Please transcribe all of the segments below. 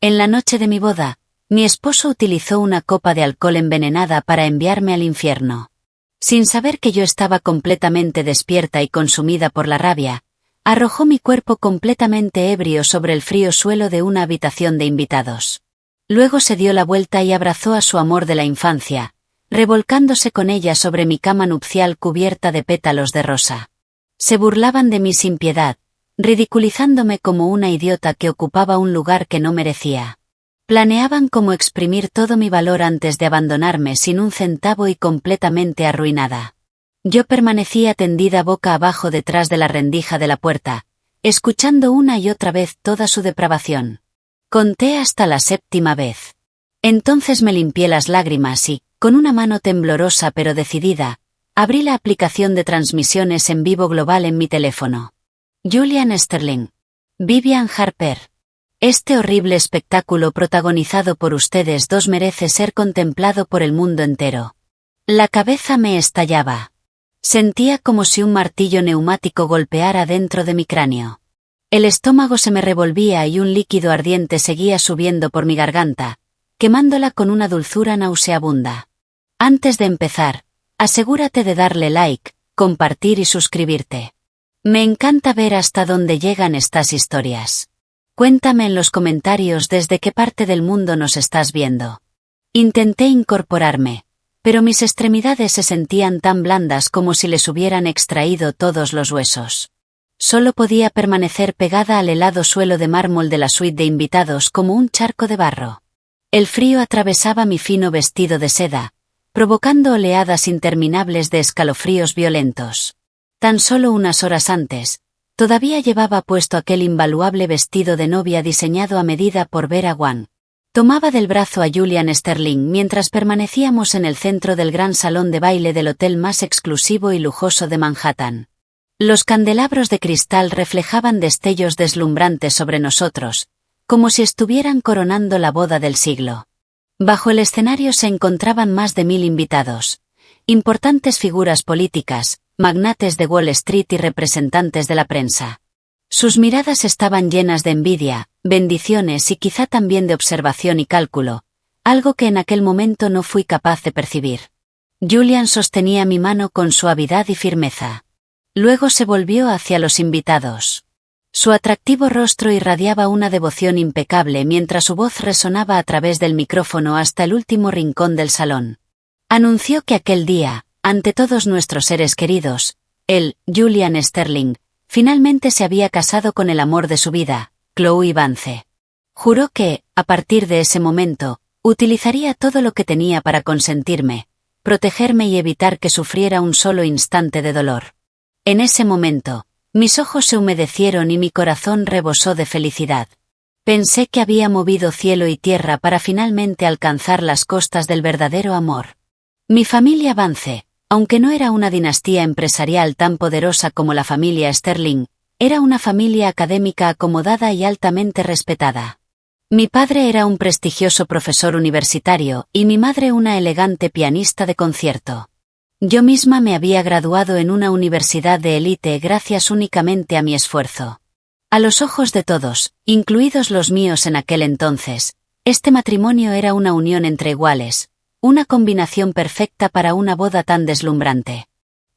En la noche de mi boda, mi esposo utilizó una copa de alcohol envenenada para enviarme al infierno. Sin saber que yo estaba completamente despierta y consumida por la rabia, arrojó mi cuerpo completamente ebrio sobre el frío suelo de una habitación de invitados. Luego se dio la vuelta y abrazó a su amor de la infancia, revolcándose con ella sobre mi cama nupcial cubierta de pétalos de rosa. Se burlaban de mí sin piedad, ridiculizándome como una idiota que ocupaba un lugar que no merecía. Planeaban cómo exprimir todo mi valor antes de abandonarme sin un centavo y completamente arruinada. Yo permanecía tendida boca abajo detrás de la rendija de la puerta, escuchando una y otra vez toda su depravación. Conté hasta la 7ª vez. Entonces me limpié las lágrimas y, con una mano temblorosa pero decidida, abrí la aplicación de transmisiones en vivo global en mi teléfono. Julian Sterling. Vivian Harper. Este horrible espectáculo protagonizado por ustedes dos merece ser contemplado por el mundo entero. La cabeza me estallaba. Sentía como si un martillo neumático golpeara dentro de mi cráneo. El estómago se me revolvía y un líquido ardiente seguía subiendo por mi garganta, quemándola con una dulzura nauseabunda. Antes de empezar, asegúrate de darle like, compartir y suscribirte. Me encanta ver hasta dónde llegan estas historias. Cuéntame en los comentarios desde qué parte del mundo nos estás viendo. Intenté incorporarme, pero mis extremidades se sentían tan blandas como si les hubieran extraído todos los huesos. Solo podía permanecer pegada al helado suelo de mármol de la suite de invitados como un charco de barro. El frío atravesaba mi fino vestido de seda, provocando oleadas interminables de escalofríos violentos. Tan solo unas horas antes, todavía llevaba puesto aquel invaluable vestido de novia diseñado a medida por Vera Wang. Tomaba del brazo a Julian Sterling mientras permanecíamos en el centro del gran salón de baile del hotel más exclusivo y lujoso de Manhattan. Los candelabros de cristal reflejaban destellos deslumbrantes sobre nosotros, como si estuvieran coronando la boda del siglo. Bajo el escenario se encontraban más de 1000 invitados, importantes figuras políticas, magnates de Wall Street y representantes de la prensa. Sus miradas estaban llenas de envidia, bendiciones y quizá también de observación y cálculo, algo que en aquel momento no fui capaz de percibir. Julian sostenía mi mano con suavidad y firmeza. Luego se volvió hacia los invitados. Su atractivo rostro irradiaba una devoción impecable mientras su voz resonaba a través del micrófono hasta el último rincón del salón. Anunció que aquel día, ante todos nuestros seres queridos, él, Julian Sterling, finalmente se había casado con el amor de su vida, Chloe Vance. Juró que, a partir de ese momento, utilizaría todo lo que tenía para consentirme, protegerme y evitar que sufriera un solo instante de dolor. En ese momento, mis ojos se humedecieron y mi corazón rebosó de felicidad. Pensé que había movido cielo y tierra para finalmente alcanzar las costas del verdadero amor. Mi familia Vance, aunque no era una dinastía empresarial tan poderosa como la familia Sterling, era una familia académica acomodada y altamente respetada. Mi padre era un prestigioso profesor universitario y mi madre una elegante pianista de concierto. Yo misma me había graduado en una universidad de élite gracias únicamente a mi esfuerzo. A los ojos de todos, incluidos los míos en aquel entonces, este matrimonio era una unión entre iguales, una combinación perfecta para una boda tan deslumbrante.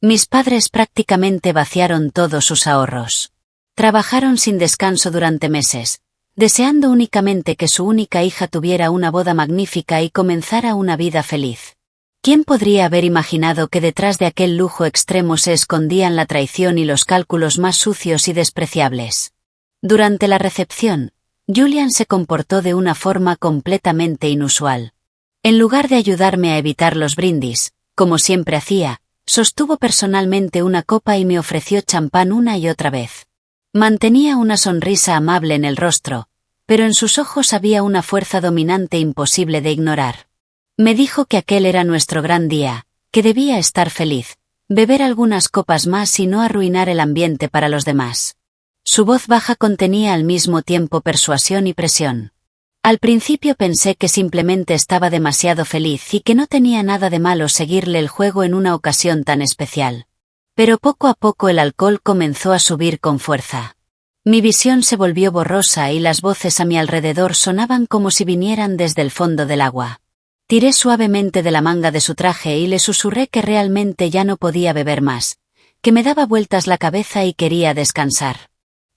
Mis padres prácticamente vaciaron todos sus ahorros. Trabajaron sin descanso durante meses, deseando únicamente que su única hija tuviera una boda magnífica y comenzara una vida feliz. ¿Quién podría haber imaginado que detrás de aquel lujo extremo se escondían la traición y los cálculos más sucios y despreciables? Durante la recepción, Julian se comportó de una forma completamente inusual. En lugar de ayudarme a evitar los brindis, como siempre hacía, sostuvo personalmente una copa y me ofreció champán una y otra vez. Mantenía una sonrisa amable en el rostro, pero en sus ojos había una fuerza dominante imposible de ignorar. Me dijo que aquel era nuestro gran día, que debía estar feliz, beber algunas copas más y no arruinar el ambiente para los demás. Su voz baja contenía al mismo tiempo persuasión y presión. Al principio pensé que simplemente estaba demasiado feliz y que no tenía nada de malo seguirle el juego en una ocasión tan especial. Pero poco a poco el alcohol comenzó a subir con fuerza. Mi visión se volvió borrosa y las voces a mi alrededor sonaban como si vinieran desde el fondo del agua. Tiré suavemente de la manga de su traje y le susurré que realmente ya no podía beber más, que me daba vueltas la cabeza y quería descansar.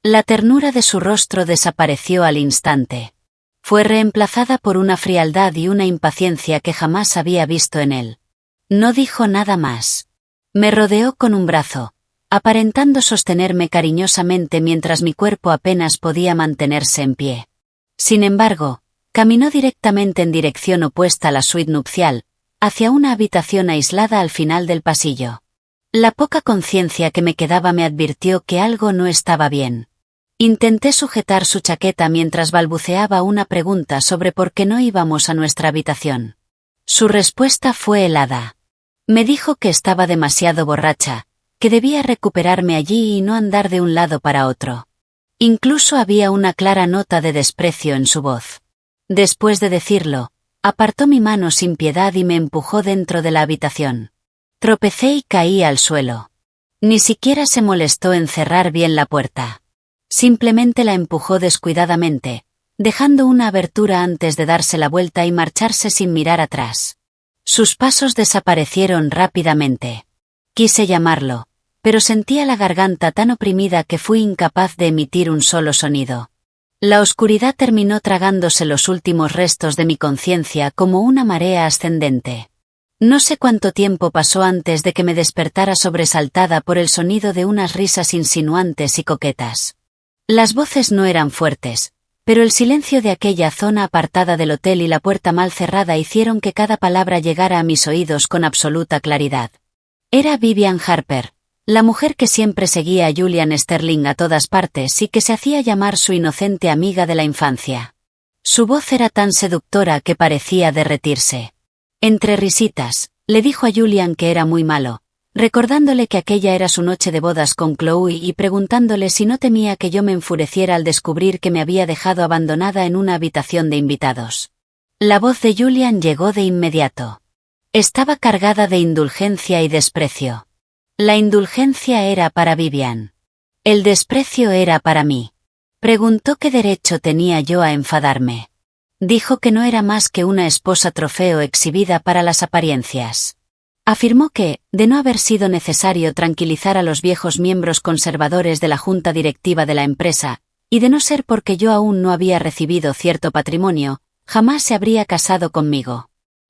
La ternura de su rostro desapareció al instante. Fue reemplazada por una frialdad y una impaciencia que jamás había visto en él. No dijo nada más. Me rodeó con un brazo, aparentando sostenerme cariñosamente mientras mi cuerpo apenas podía mantenerse en pie. Sin embargo, caminó directamente en dirección opuesta a la suite nupcial, hacia una habitación aislada al final del pasillo. La poca conciencia que me quedaba me advirtió que algo no estaba bien. Intenté sujetar su chaqueta mientras balbuceaba una pregunta sobre por qué no íbamos a nuestra habitación. Su respuesta fue helada. Me dijo que estaba demasiado borracha, que debía recuperarme allí y no andar de un lado para otro. Incluso había una clara nota de desprecio en su voz. Después de decirlo, apartó mi mano sin piedad y me empujó dentro de la habitación. Tropecé y caí al suelo. Ni siquiera se molestó en cerrar bien la puerta. Simplemente la empujó descuidadamente, dejando una abertura antes de darse la vuelta y marcharse sin mirar atrás. Sus pasos desaparecieron rápidamente. Quise llamarlo, pero sentía la garganta tan oprimida que fui incapaz de emitir un solo sonido. La oscuridad terminó tragándose los últimos restos de mi conciencia como una marea ascendente. No sé cuánto tiempo pasó antes de que me despertara sobresaltada por el sonido de unas risas insinuantes y coquetas. Las voces no eran fuertes, pero el silencio de aquella zona apartada del hotel y la puerta mal cerrada hicieron que cada palabra llegara a mis oídos con absoluta claridad. Era Vivian Harper, la mujer que siempre seguía a Julian Sterling a todas partes y que se hacía llamar su inocente amiga de la infancia. Su voz era tan seductora que parecía derretirse. Entre risitas, le dijo a Julian que era muy malo, recordándole que aquella era su noche de bodas con Chloe y preguntándole si no temía que yo me enfureciera al descubrir que me había dejado abandonada en una habitación de invitados. La voz de Julian llegó de inmediato. Estaba cargada de indulgencia y desprecio. La indulgencia era para Vivian. El desprecio era para mí. Preguntó qué derecho tenía yo a enfadarme. Dijo que no era más que una esposa trofeo exhibida para las apariencias. Afirmó que, de no haber sido necesario tranquilizar a los viejos miembros conservadores de la junta directiva de la empresa, y de no ser porque yo aún no había recibido cierto patrimonio, jamás se habría casado conmigo.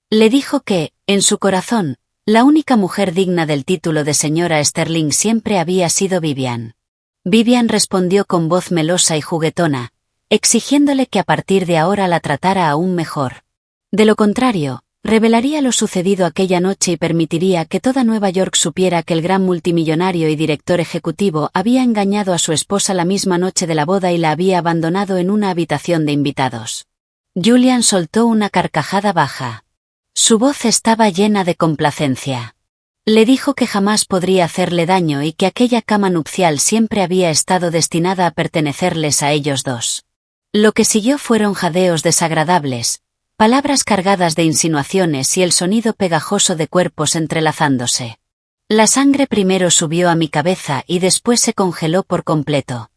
Le dijo que, en su corazón, la única mujer digna del título de señora Sterling siempre había sido Vivian. Vivian respondió con voz melosa y juguetona, exigiéndole que a partir de ahora la tratara aún mejor. De lo contrario, revelaría lo sucedido aquella noche y permitiría que toda Nueva York supiera que el gran multimillonario y director ejecutivo había engañado a su esposa la misma noche de la boda y la había abandonado en una habitación de invitados. Julian soltó una carcajada baja. Su voz estaba llena de complacencia. Le dijo que jamás podría hacerle daño y que aquella cama nupcial siempre había estado destinada a pertenecerles a ellos dos. Lo que siguió fueron jadeos desagradables, palabras cargadas de insinuaciones y el sonido pegajoso de cuerpos entrelazándose. La sangre primero subió a mi cabeza y después se congeló por completo.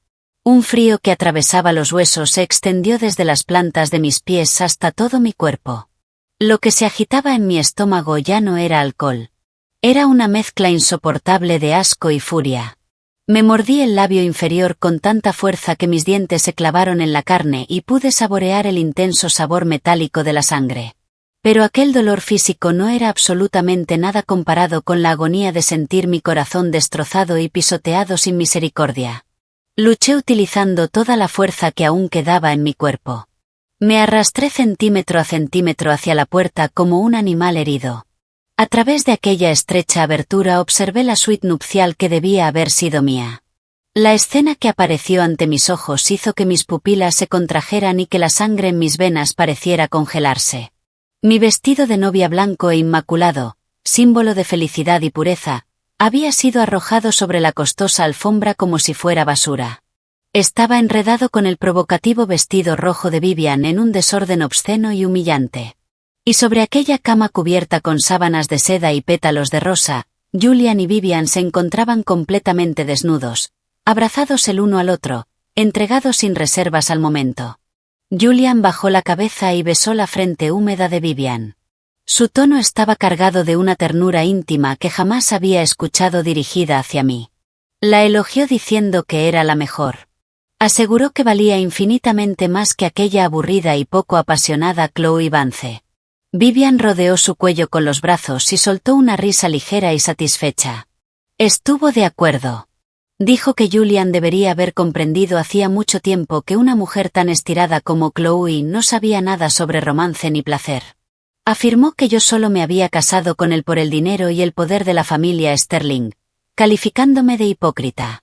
Un frío que atravesaba los huesos se extendió desde las plantas de mis pies hasta todo mi cuerpo. Lo que se agitaba en mi estómago ya no era alcohol. Era una mezcla insoportable de asco y furia. Me mordí el labio inferior con tanta fuerza que mis dientes se clavaron en la carne y pude saborear el intenso sabor metálico de la sangre. Pero aquel dolor físico no era absolutamente nada comparado con la agonía de sentir mi corazón destrozado y pisoteado sin misericordia. Luché utilizando toda la fuerza que aún quedaba en mi cuerpo. Me arrastré centímetro a centímetro hacia la puerta como un animal herido. A través de aquella estrecha abertura observé la suite nupcial que debía haber sido mía. La escena que apareció ante mis ojos hizo que mis pupilas se contrajeran y que la sangre en mis venas pareciera congelarse. Mi vestido de novia blanco e inmaculado, símbolo de felicidad y pureza, había sido arrojado sobre la costosa alfombra como si fuera basura. Estaba enredado con el provocativo vestido rojo de Vivian en un desorden obsceno y humillante. Y sobre aquella cama cubierta con sábanas de seda y pétalos de rosa, Julian y Vivian se encontraban completamente desnudos, abrazados el uno al otro, entregado sin reservas al momento. Julian bajó la cabeza y besó la frente húmeda de Vivian. Su tono estaba cargado de una ternura íntima que jamás había escuchado dirigida hacia mí. La elogió diciendo que era la mejor. Aseguró que valía infinitamente más que aquella aburrida y poco apasionada Chloe Vance. Vivian rodeó su cuello con los brazos y soltó una risa ligera y satisfecha. Estuvo de acuerdo. Dijo que Julian debería haber comprendido hacía mucho tiempo que una mujer tan estirada como Chloe no sabía nada sobre romance ni placer. Afirmó que yo solo me había casado con él por el dinero y el poder de la familia Sterling, calificándome de hipócrita.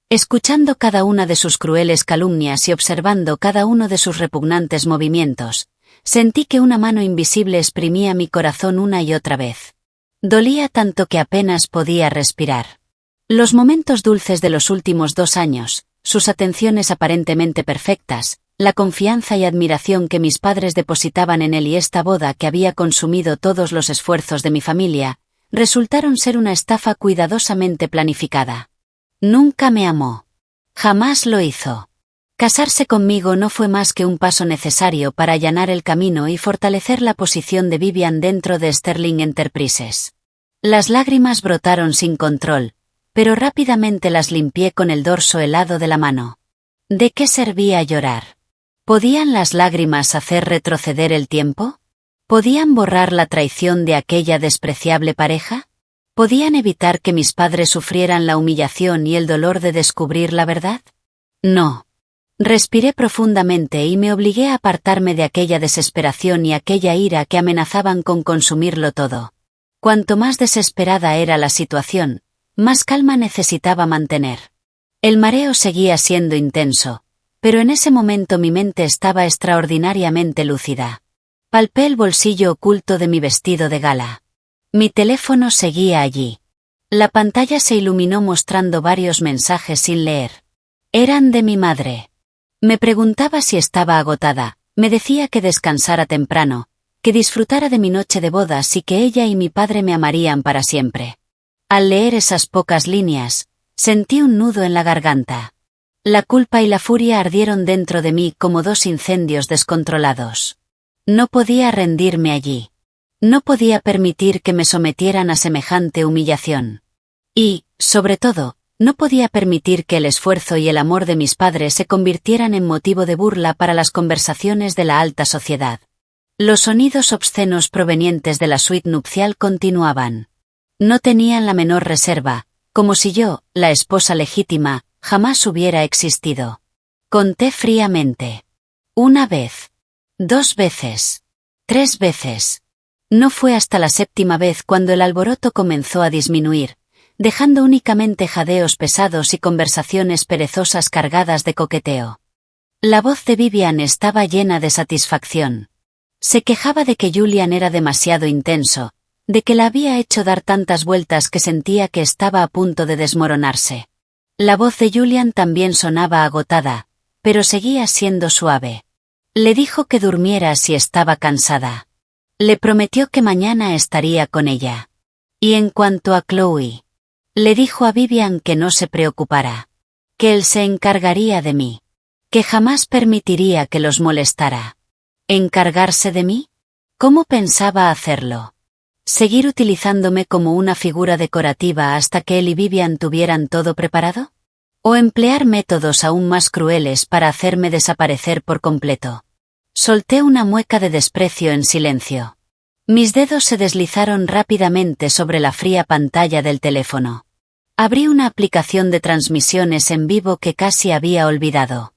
Escuchando cada una de sus crueles calumnias y observando cada uno de sus repugnantes movimientos, sentí que una mano invisible exprimía mi corazón una y otra vez. Dolía tanto que apenas podía respirar. Los momentos dulces de los últimos 2 años, sus atenciones aparentemente perfectas, la confianza y admiración que mis padres depositaban en él y esta boda que había consumido todos los esfuerzos de mi familia, resultaron ser una estafa cuidadosamente planificada. Nunca me amó. Jamás lo hizo. Casarse conmigo no fue más que un paso necesario para allanar el camino y fortalecer la posición de Vivian dentro de Sterling Enterprises. Las lágrimas brotaron sin control, pero rápidamente las limpié con el dorso helado de la mano. ¿De qué servía llorar? ¿Podían las lágrimas hacer retroceder el tiempo? ¿Podían borrar la traición de aquella despreciable pareja? ¿Podían evitar que mis padres sufrieran la humillación y el dolor de descubrir la verdad? No. Respiré profundamente y me obligué a apartarme de aquella desesperación y aquella ira que amenazaban con consumirlo todo. Cuanto más desesperada era la situación, más calma necesitaba mantener. El mareo seguía siendo intenso, pero en ese momento mi mente estaba extraordinariamente lúcida. Palpé el bolsillo oculto de mi vestido de gala. Mi teléfono seguía allí. La pantalla se iluminó mostrando varios mensajes sin leer. Eran de mi madre. Me preguntaba si estaba agotada, me decía que descansara temprano, que disfrutara de mi noche de bodas y que ella y mi padre me amarían para siempre. Al leer esas pocas líneas, sentí un nudo en la garganta. La culpa y la furia ardieron dentro de mí como 2 incendios descontrolados. No podía rendirme allí. No podía permitir que me sometieran a semejante humillación. Y, sobre todo, no podía permitir que el esfuerzo y el amor de mis padres se convirtieran en motivo de burla para las conversaciones de la alta sociedad. Los sonidos obscenos provenientes de la suite nupcial continuaban. No tenían la menor reserva, como si yo, la esposa legítima, jamás hubiera existido. Conté fríamente. 1 vez. 2 veces. 3 veces. No fue hasta la 7ª vez cuando el alboroto comenzó a disminuir, dejando únicamente jadeos pesados y conversaciones perezosas cargadas de coqueteo. La voz de Vivian estaba llena de satisfacción. Se quejaba de que Julian era demasiado intenso, de que la había hecho dar tantas vueltas que sentía que estaba a punto de desmoronarse. La voz de Julian también sonaba agotada, pero seguía siendo suave. Le dijo que durmiera si estaba cansada. Le prometió que mañana estaría con ella. Y en cuanto a Chloe, le dijo a Vivian que no se preocupara, que él se encargaría de mí, que jamás permitiría que los molestara. ¿Encargarse de mí? ¿Cómo pensaba hacerlo? ¿Seguir utilizándome como una figura decorativa hasta que él y Vivian tuvieran todo preparado? ¿O emplear métodos aún más crueles para hacerme desaparecer por completo? Solté una mueca de desprecio en silencio. Mis dedos se deslizaron rápidamente sobre la fría pantalla del teléfono. Abrí una aplicación de transmisiones en vivo que casi había olvidado.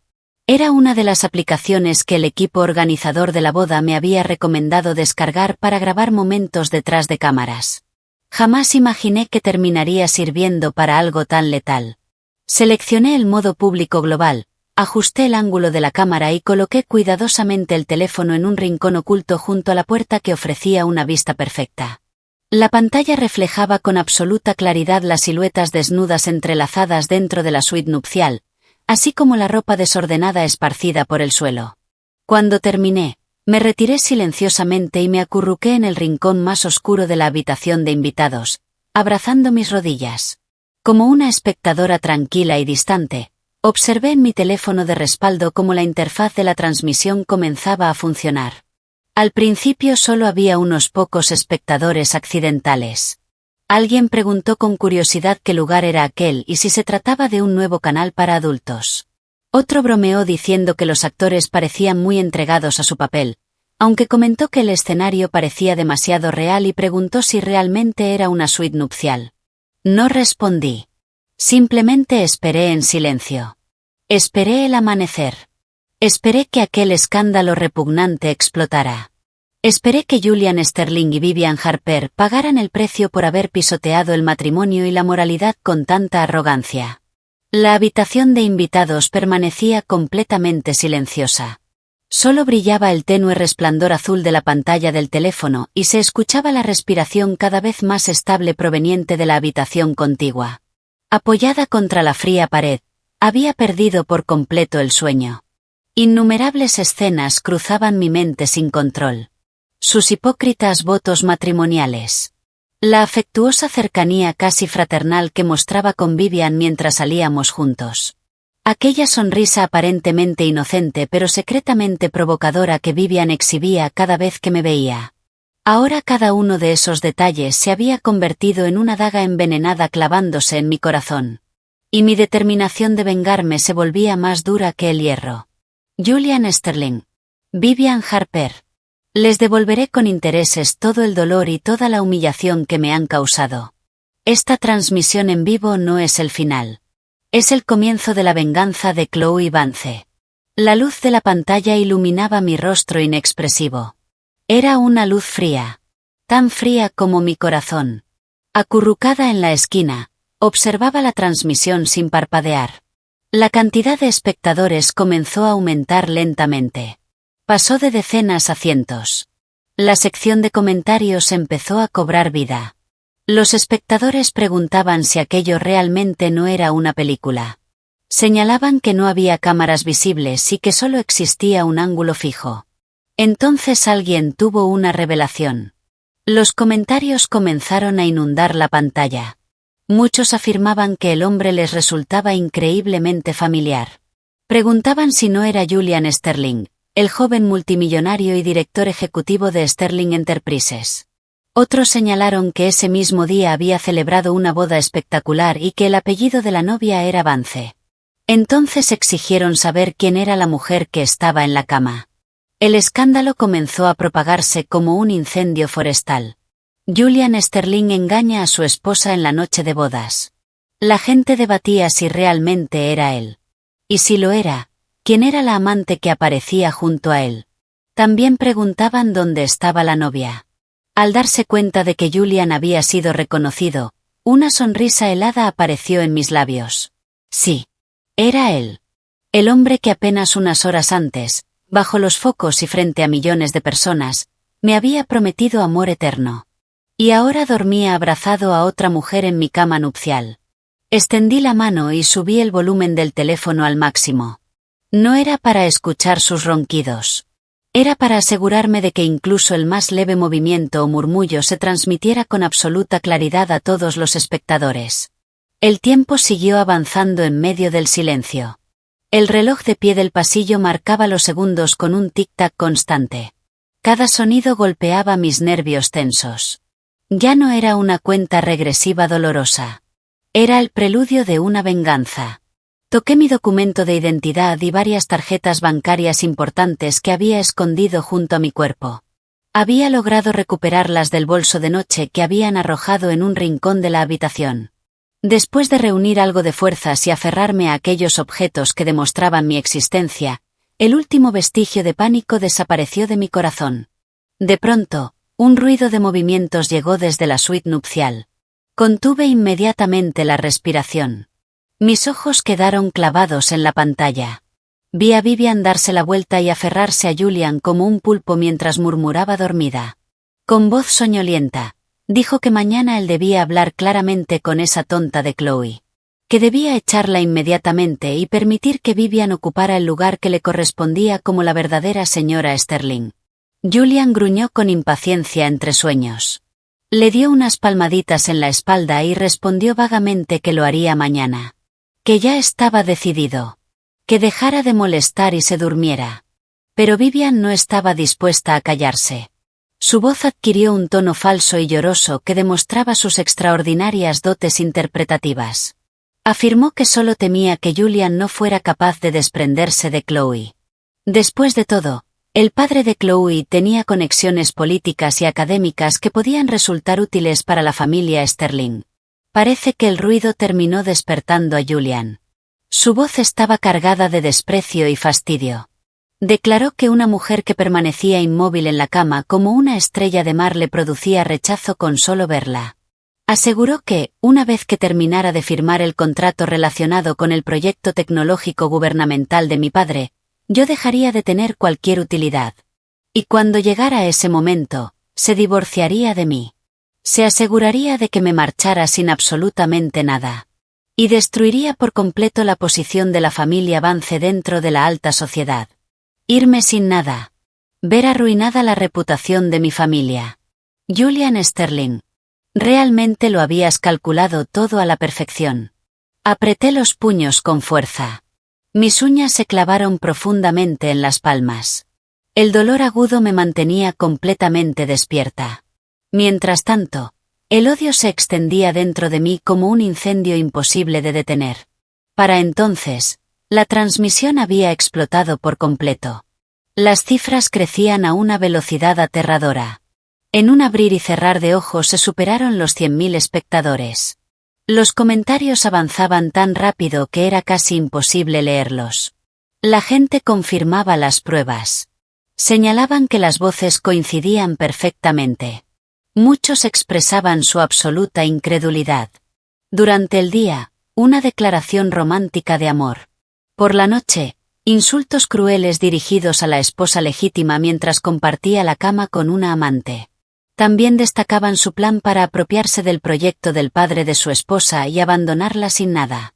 Era una de las aplicaciones que el equipo organizador de la boda me había recomendado descargar para grabar momentos detrás de cámaras. Jamás imaginé que terminaría sirviendo para algo tan letal. Seleccioné el modo público global, ajusté el ángulo de la cámara y coloqué cuidadosamente el teléfono en un rincón oculto junto a la puerta que ofrecía una vista perfecta. La pantalla reflejaba con absoluta claridad las siluetas desnudas entrelazadas dentro de la suite nupcial, así como la ropa desordenada esparcida por el suelo. Cuando terminé, me retiré silenciosamente y me acurruqué en el rincón más oscuro de la habitación de invitados, abrazando mis rodillas. Como una espectadora tranquila y distante, Observé en mi teléfono de respaldo cómo la interfaz de la transmisión comenzaba a funcionar. Al principio solo había unos pocos espectadores accidentales. Alguien preguntó con curiosidad qué lugar era aquel y si se trataba de un nuevo canal para adultos. Otro bromeó diciendo que los actores parecían muy entregados a su papel, aunque comentó que el escenario parecía demasiado real y preguntó si realmente era una suite nupcial. No respondí. Simplemente esperé en silencio. Esperé el amanecer. Esperé que aquel escándalo repugnante explotara. Esperé que Julian Sterling y Vivian Harper pagaran el precio por haber pisoteado el matrimonio y la moralidad con tanta arrogancia. La habitación de invitados permanecía completamente silenciosa. Solo brillaba el tenue resplandor azul de la pantalla del teléfono y se escuchaba la respiración cada vez más estable proveniente de la habitación contigua. Apoyada contra la fría pared, había perdido por completo el sueño. Innumerables escenas cruzaban mi mente sin control. Sus hipócritas votos matrimoniales. La afectuosa cercanía casi fraternal que mostraba con Vivian mientras salíamos juntos. Aquella sonrisa aparentemente inocente pero secretamente provocadora que Vivian exhibía cada vez que me veía. Ahora cada uno de esos detalles se había convertido en una daga envenenada clavándose en mi corazón. Y mi determinación de vengarme se volvía más dura que el hierro. Julian Sterling. Vivian Harper. Les devolveré con intereses todo el dolor y toda la humillación que me han causado. Esta transmisión en vivo no es el final. Es el comienzo de la venganza de Chloe Vance. La luz de la pantalla iluminaba mi rostro inexpresivo. Era una luz fría. Tan fría como mi corazón. Acurrucada en la esquina, observaba la transmisión sin parpadear. La cantidad de espectadores comenzó a aumentar lentamente. Pasó de decenas a cientos. La sección de comentarios empezó a cobrar vida. Los espectadores preguntaban si aquello realmente no era una película. Señalaban que no había cámaras visibles y que solo existía un ángulo fijo. Entonces alguien tuvo una revelación. Los comentarios comenzaron a inundar la pantalla. Muchos afirmaban que el hombre les resultaba increíblemente familiar. Preguntaban si no era Julian Sterling, el joven multimillonario y director ejecutivo de Sterling Enterprises. Otros señalaron que ese mismo día había celebrado una boda espectacular y que el apellido de la novia era Vance. Entonces exigieron saber quién era la mujer que estaba en la cama. El escándalo comenzó a propagarse como un incendio forestal. Julian Sterling engaña a su esposa en la noche de bodas. La gente debatía si realmente era él. Y si lo era, ¿quién era la amante que aparecía junto a él? También preguntaban dónde estaba la novia. Al darse cuenta de que Julian había sido reconocido, una sonrisa helada apareció en mis labios. Sí. Era él. El hombre que apenas unas horas antes, bajo los focos y frente a millones de personas, me había prometido amor eterno. Y ahora dormía abrazado a otra mujer en mi cama nupcial. Extendí la mano y subí el volumen del teléfono al máximo. No era para escuchar sus ronquidos. Era para asegurarme de que incluso el más leve movimiento o murmullo se transmitiera con absoluta claridad a todos los espectadores. El tiempo siguió avanzando en medio del silencio. El reloj de pie del pasillo marcaba los segundos con un tic-tac constante. Cada sonido golpeaba mis nervios tensos. Ya no era una cuenta regresiva dolorosa. Era el preludio de una venganza. Toqué mi documento de identidad y varias tarjetas bancarias importantes que había escondido junto a mi cuerpo. Había logrado recuperarlas del bolso de noche que habían arrojado en un rincón de la habitación. Después de reunir algo de fuerzas y aferrarme a aquellos objetos que demostraban mi existencia, el último vestigio de pánico desapareció de mi corazón. De pronto, un ruido de movimientos llegó desde la suite nupcial. Contuve inmediatamente la respiración. Mis ojos quedaron clavados en la pantalla. Vi a Vivian darse la vuelta y aferrarse a Julian como un pulpo mientras murmuraba dormida. Con voz soñolienta, dijo que mañana él debía hablar claramente con esa tonta de Chloe. Que debía echarla inmediatamente y permitir que Vivian ocupara el lugar que le correspondía como la verdadera señora Sterling. Julian gruñó con impaciencia entre sueños. Le dio unas palmaditas en la espalda y respondió vagamente que lo haría mañana. Que ya estaba decidido. que dejara de molestar y se durmiera. Pero Vivian no estaba dispuesta a callarse. Su voz adquirió un tono falso y lloroso que demostraba sus extraordinarias dotes interpretativas. Afirmó que solo temía que Julian no fuera capaz de desprenderse de Chloe. Después de todo, el padre de Chloe tenía conexiones políticas y académicas que podían resultar útiles para la familia Sterling. Parece que el ruido terminó despertando a Julian. Su voz estaba cargada de desprecio y fastidio. Declaró que una mujer que permanecía inmóvil en la cama como una estrella de mar le producía rechazo con solo verla. Aseguró que, una vez que terminara de firmar el contrato relacionado con el proyecto tecnológico gubernamental de mi padre, yo dejaría de tener cualquier utilidad. Y cuando llegara ese momento, se divorciaría de mí. Se aseguraría de que me marchara sin absolutamente nada. Y destruiría por completo la posición de la familia Vance dentro de la alta sociedad. Irme sin nada. Ver arruinada la reputación de mi familia. Julian Sterling. Realmente lo habías calculado todo a la perfección. Apreté los puños con fuerza. Mis uñas se clavaron profundamente en las palmas. El dolor agudo me mantenía completamente despierta. Mientras tanto, el odio se extendía dentro de mí como un incendio imposible de detener. Para entonces, la transmisión había explotado por completo. Las cifras crecían a una velocidad aterradora. En un abrir y cerrar de ojos se superaron los 100.000 espectadores. Los comentarios avanzaban tan rápido que era casi imposible leerlos. La gente confirmaba las pruebas. Señalaban que las voces coincidían perfectamente. Muchos expresaban su absoluta incredulidad. Durante el día, una declaración romántica de amor. Por la noche, insultos crueles dirigidos a la esposa legítima mientras compartía la cama con una amante. También destacaban su plan para apropiarse del proyecto del padre de su esposa y abandonarla sin nada.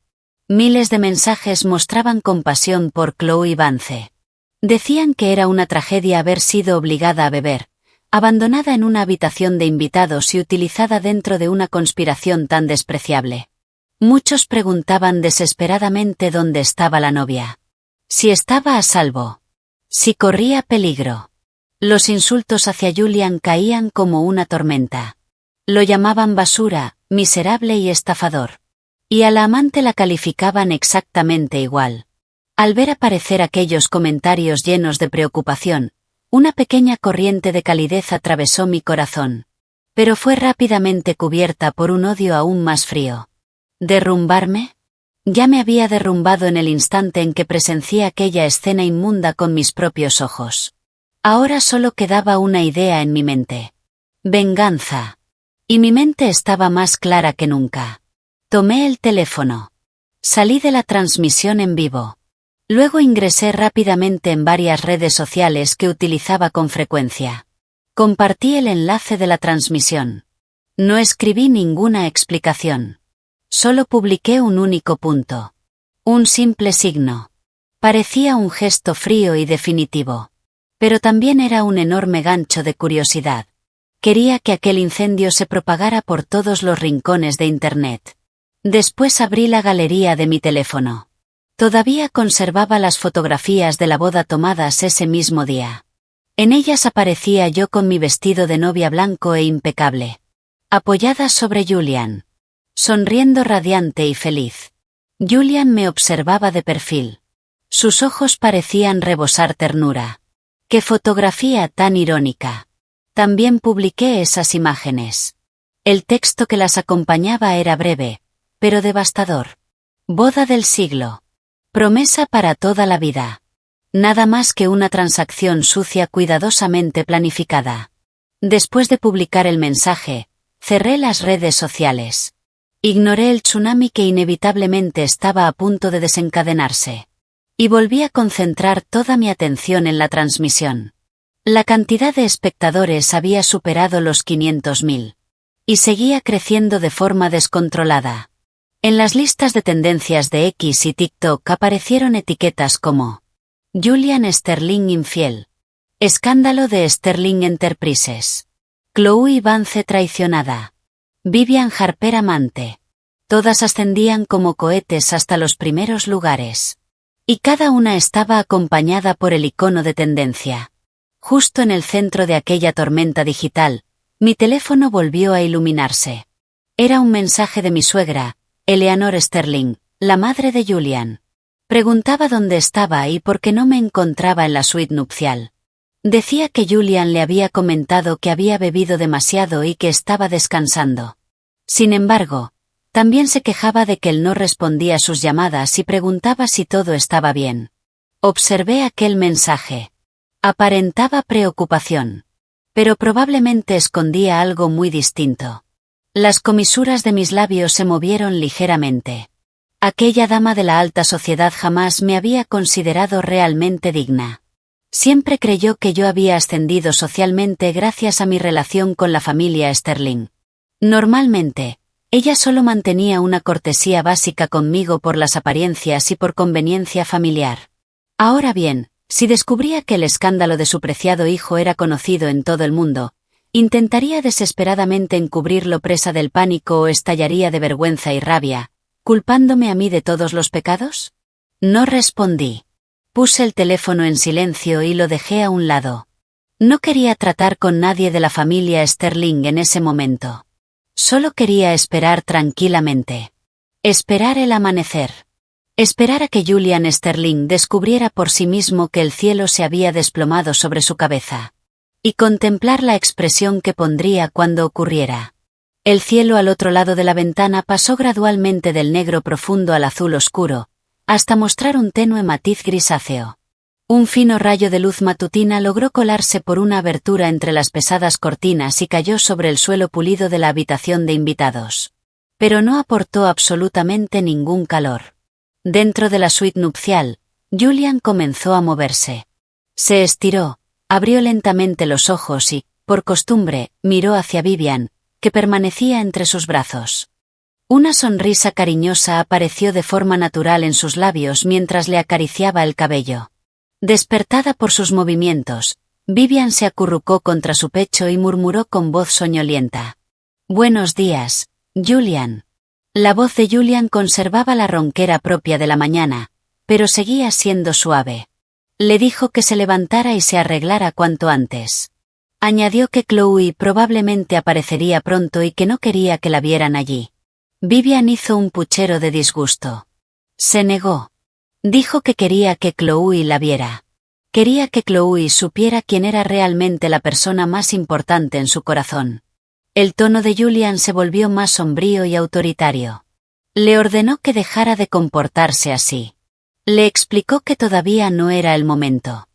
Miles de mensajes mostraban compasión por Chloe Vance. Decían que era una tragedia haber sido obligada a beber, abandonada en una habitación de invitados y utilizada dentro de una conspiración tan despreciable. Muchos preguntaban desesperadamente dónde estaba la novia. Si estaba a salvo. Si corría peligro. Los insultos hacia Julian caían como una tormenta. Lo llamaban basura, miserable y estafador. Y a la amante la calificaban exactamente igual. Al ver aparecer aquellos comentarios llenos de preocupación, una pequeña corriente de calidez atravesó mi corazón. Pero fue rápidamente cubierta por un odio aún más frío. ¿Derrumbarme? Ya me había derrumbado en el instante en que presencié aquella escena inmunda con mis propios ojos. Ahora solo quedaba una idea en mi mente. Venganza. Y mi mente estaba más clara que nunca. Tomé el teléfono. Salí de la transmisión en vivo. Luego ingresé rápidamente en varias redes sociales que utilizaba con frecuencia. Compartí el enlace de la transmisión. No escribí ninguna explicación. Solo publiqué un único punto. Un simple signo. Parecía un gesto frío y definitivo. Pero también era un enorme gancho de curiosidad. Quería que aquel incendio se propagara por todos los rincones de Internet. Después abrí la galería de mi teléfono. Todavía conservaba las fotografías de la boda tomadas ese mismo día. En ellas aparecía yo con mi vestido de novia blanco e impecable. Apoyada sobre Julian. Sonriendo radiante y feliz. Julian me observaba de perfil. Sus ojos parecían rebosar ternura. ¡Qué fotografía tan irónica! También publiqué esas imágenes. El texto que las acompañaba era breve, pero devastador. Boda del siglo. Promesa para toda la vida. Nada más que una transacción sucia cuidadosamente planificada. Después de publicar el mensaje, cerré las redes sociales. Ignoré el tsunami que inevitablemente estaba a punto de desencadenarse. Y volví a concentrar toda mi atención en la transmisión. La cantidad de espectadores había superado los 500.000. Y seguía creciendo de forma descontrolada. En las listas de tendencias de X y TikTok aparecieron etiquetas como Julian Sterling infiel. Escándalo de Sterling Enterprises. Chloe Vance traicionada. Vivian Harper amante. Todas ascendían como cohetes hasta los primeros lugares. Y cada una estaba acompañada por el icono de tendencia. Justo en el centro de aquella tormenta digital, mi teléfono volvió a iluminarse. Era un mensaje de mi suegra, Eleanor Sterling, la madre de Julian. Preguntaba dónde estaba y por qué no me encontraba en la suite nupcial. Decía que Julian le había comentado que había bebido demasiado y que estaba descansando. Sin embargo, también se quejaba de que él no respondía a sus llamadas y preguntaba si todo estaba bien. Observé aquel mensaje. Aparentaba preocupación. Pero probablemente escondía algo muy distinto. Las comisuras de mis labios se movieron ligeramente. Aquella dama de la alta sociedad jamás me había considerado realmente digna. Siempre creyó que yo había ascendido socialmente gracias a mi relación con la familia Sterling. Normalmente, ella solo mantenía una cortesía básica conmigo por las apariencias y por conveniencia familiar. Ahora bien, si descubría que el escándalo de su preciado hijo era conocido en todo el mundo, intentaría desesperadamente encubrirlo presa del pánico o estallaría de vergüenza y rabia, culpándome a mí de todos los pecados. No respondí. Puse el teléfono en silencio y lo dejé a un lado. No quería tratar con nadie de la familia Sterling en ese momento. Solo quería esperar tranquilamente. Esperar el amanecer. Esperar a que Julian Sterling descubriera por sí mismo que el cielo se había desplomado sobre su cabeza. Y contemplar la expresión que pondría cuando ocurriera. El cielo al otro lado de la ventana pasó gradualmente del negro profundo al azul oscuro, hasta mostrar un tenue matiz grisáceo. Un fino rayo de luz matutina logró colarse por una abertura entre las pesadas cortinas y cayó sobre el suelo pulido de la habitación de invitados. Pero no aportó absolutamente ningún calor. Dentro de la suite nupcial, Julian comenzó a moverse. Se estiró, abrió lentamente los ojos y, por costumbre, miró hacia Vivian, que permanecía entre sus brazos. Una sonrisa cariñosa apareció de forma natural en sus labios mientras le acariciaba el cabello. Despertada por sus movimientos, Vivian se acurrucó contra su pecho y murmuró con voz soñolienta. «Buenos días, Julian». La voz de Julian conservaba la ronquera propia de la mañana, pero seguía siendo suave. Le dijo que se levantara y se arreglara cuanto antes. Añadió que Chloe probablemente aparecería pronto y que no quería que la vieran allí. Vivian hizo un puchero de disgusto. Se negó. Dijo que quería que Chloe la viera. Quería que Chloe supiera quién era realmente la persona más importante en su corazón. El tono de Julian se volvió más sombrío y autoritario. Le ordenó que dejara de comportarse así. Le explicó que todavía no era el momento.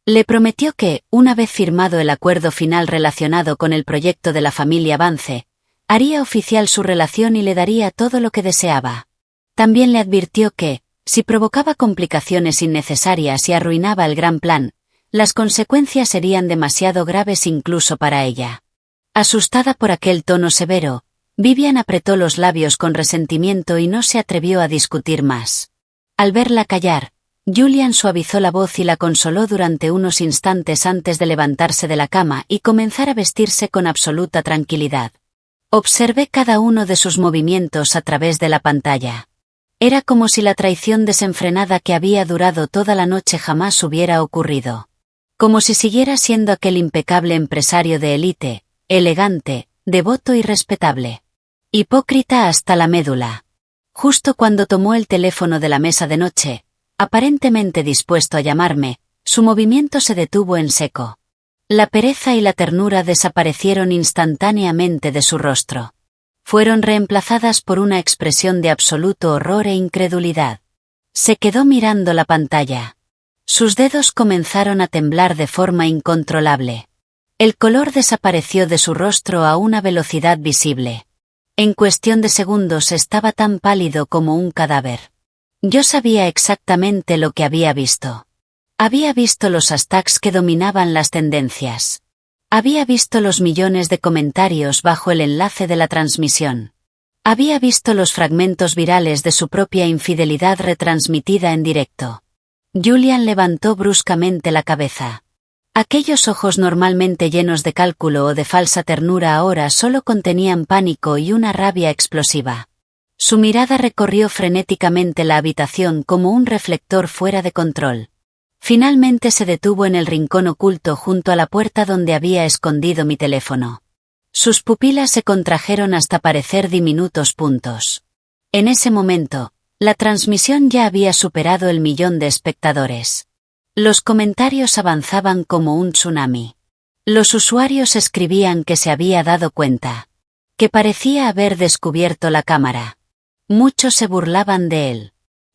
Le prometió que, una vez firmado el acuerdo final relacionado con el proyecto de la familia Vance, haría oficial su relación y le daría todo lo que deseaba. También le advirtió que, si provocaba complicaciones innecesarias y arruinaba el gran plan, las consecuencias serían demasiado graves incluso para ella. Asustada por aquel tono severo, Vivian apretó los labios con resentimiento y no se atrevió a discutir más. Al verla callar, Julian suavizó la voz y la consoló durante unos instantes antes de levantarse de la cama y comenzar a vestirse con absoluta tranquilidad. Observé cada uno de sus movimientos a través de la pantalla. Era como si la traición desenfrenada que había durado toda la noche jamás hubiera ocurrido. Como si siguiera siendo aquel impecable empresario de élite, elegante, devoto y respetable. Hipócrita hasta la médula. Justo cuando tomó el teléfono de la mesa de noche, aparentemente dispuesto a llamarme, su movimiento se detuvo en seco. La pereza y la ternura desaparecieron instantáneamente de su rostro. Fueron reemplazadas por una expresión de absoluto horror e incredulidad. Se quedó mirando la pantalla. Sus dedos comenzaron a temblar de forma incontrolable. El color desapareció de su rostro a una velocidad visible. En cuestión de segundos estaba tan pálido como un cadáver. Yo sabía exactamente lo que había visto. Había visto los hashtags que dominaban las tendencias. Había visto los millones de comentarios bajo el enlace de la transmisión. Había visto los fragmentos virales de su propia infidelidad retransmitida en directo. Julian levantó bruscamente la cabeza. Aquellos ojos normalmente llenos de cálculo o de falsa ternura ahora solo contenían pánico y una rabia explosiva. Su mirada recorrió frenéticamente la habitación como un reflector fuera de control. Finalmente se detuvo en el rincón oculto junto a la puerta donde había escondido mi teléfono. Sus pupilas se contrajeron hasta parecer diminutos puntos. En ese momento, la transmisión ya había superado el 1.000.000 de espectadores. Los comentarios avanzaban como un tsunami. Los usuarios escribían que se había dado cuenta, que parecía haber descubierto la cámara. Muchos se burlaban de él.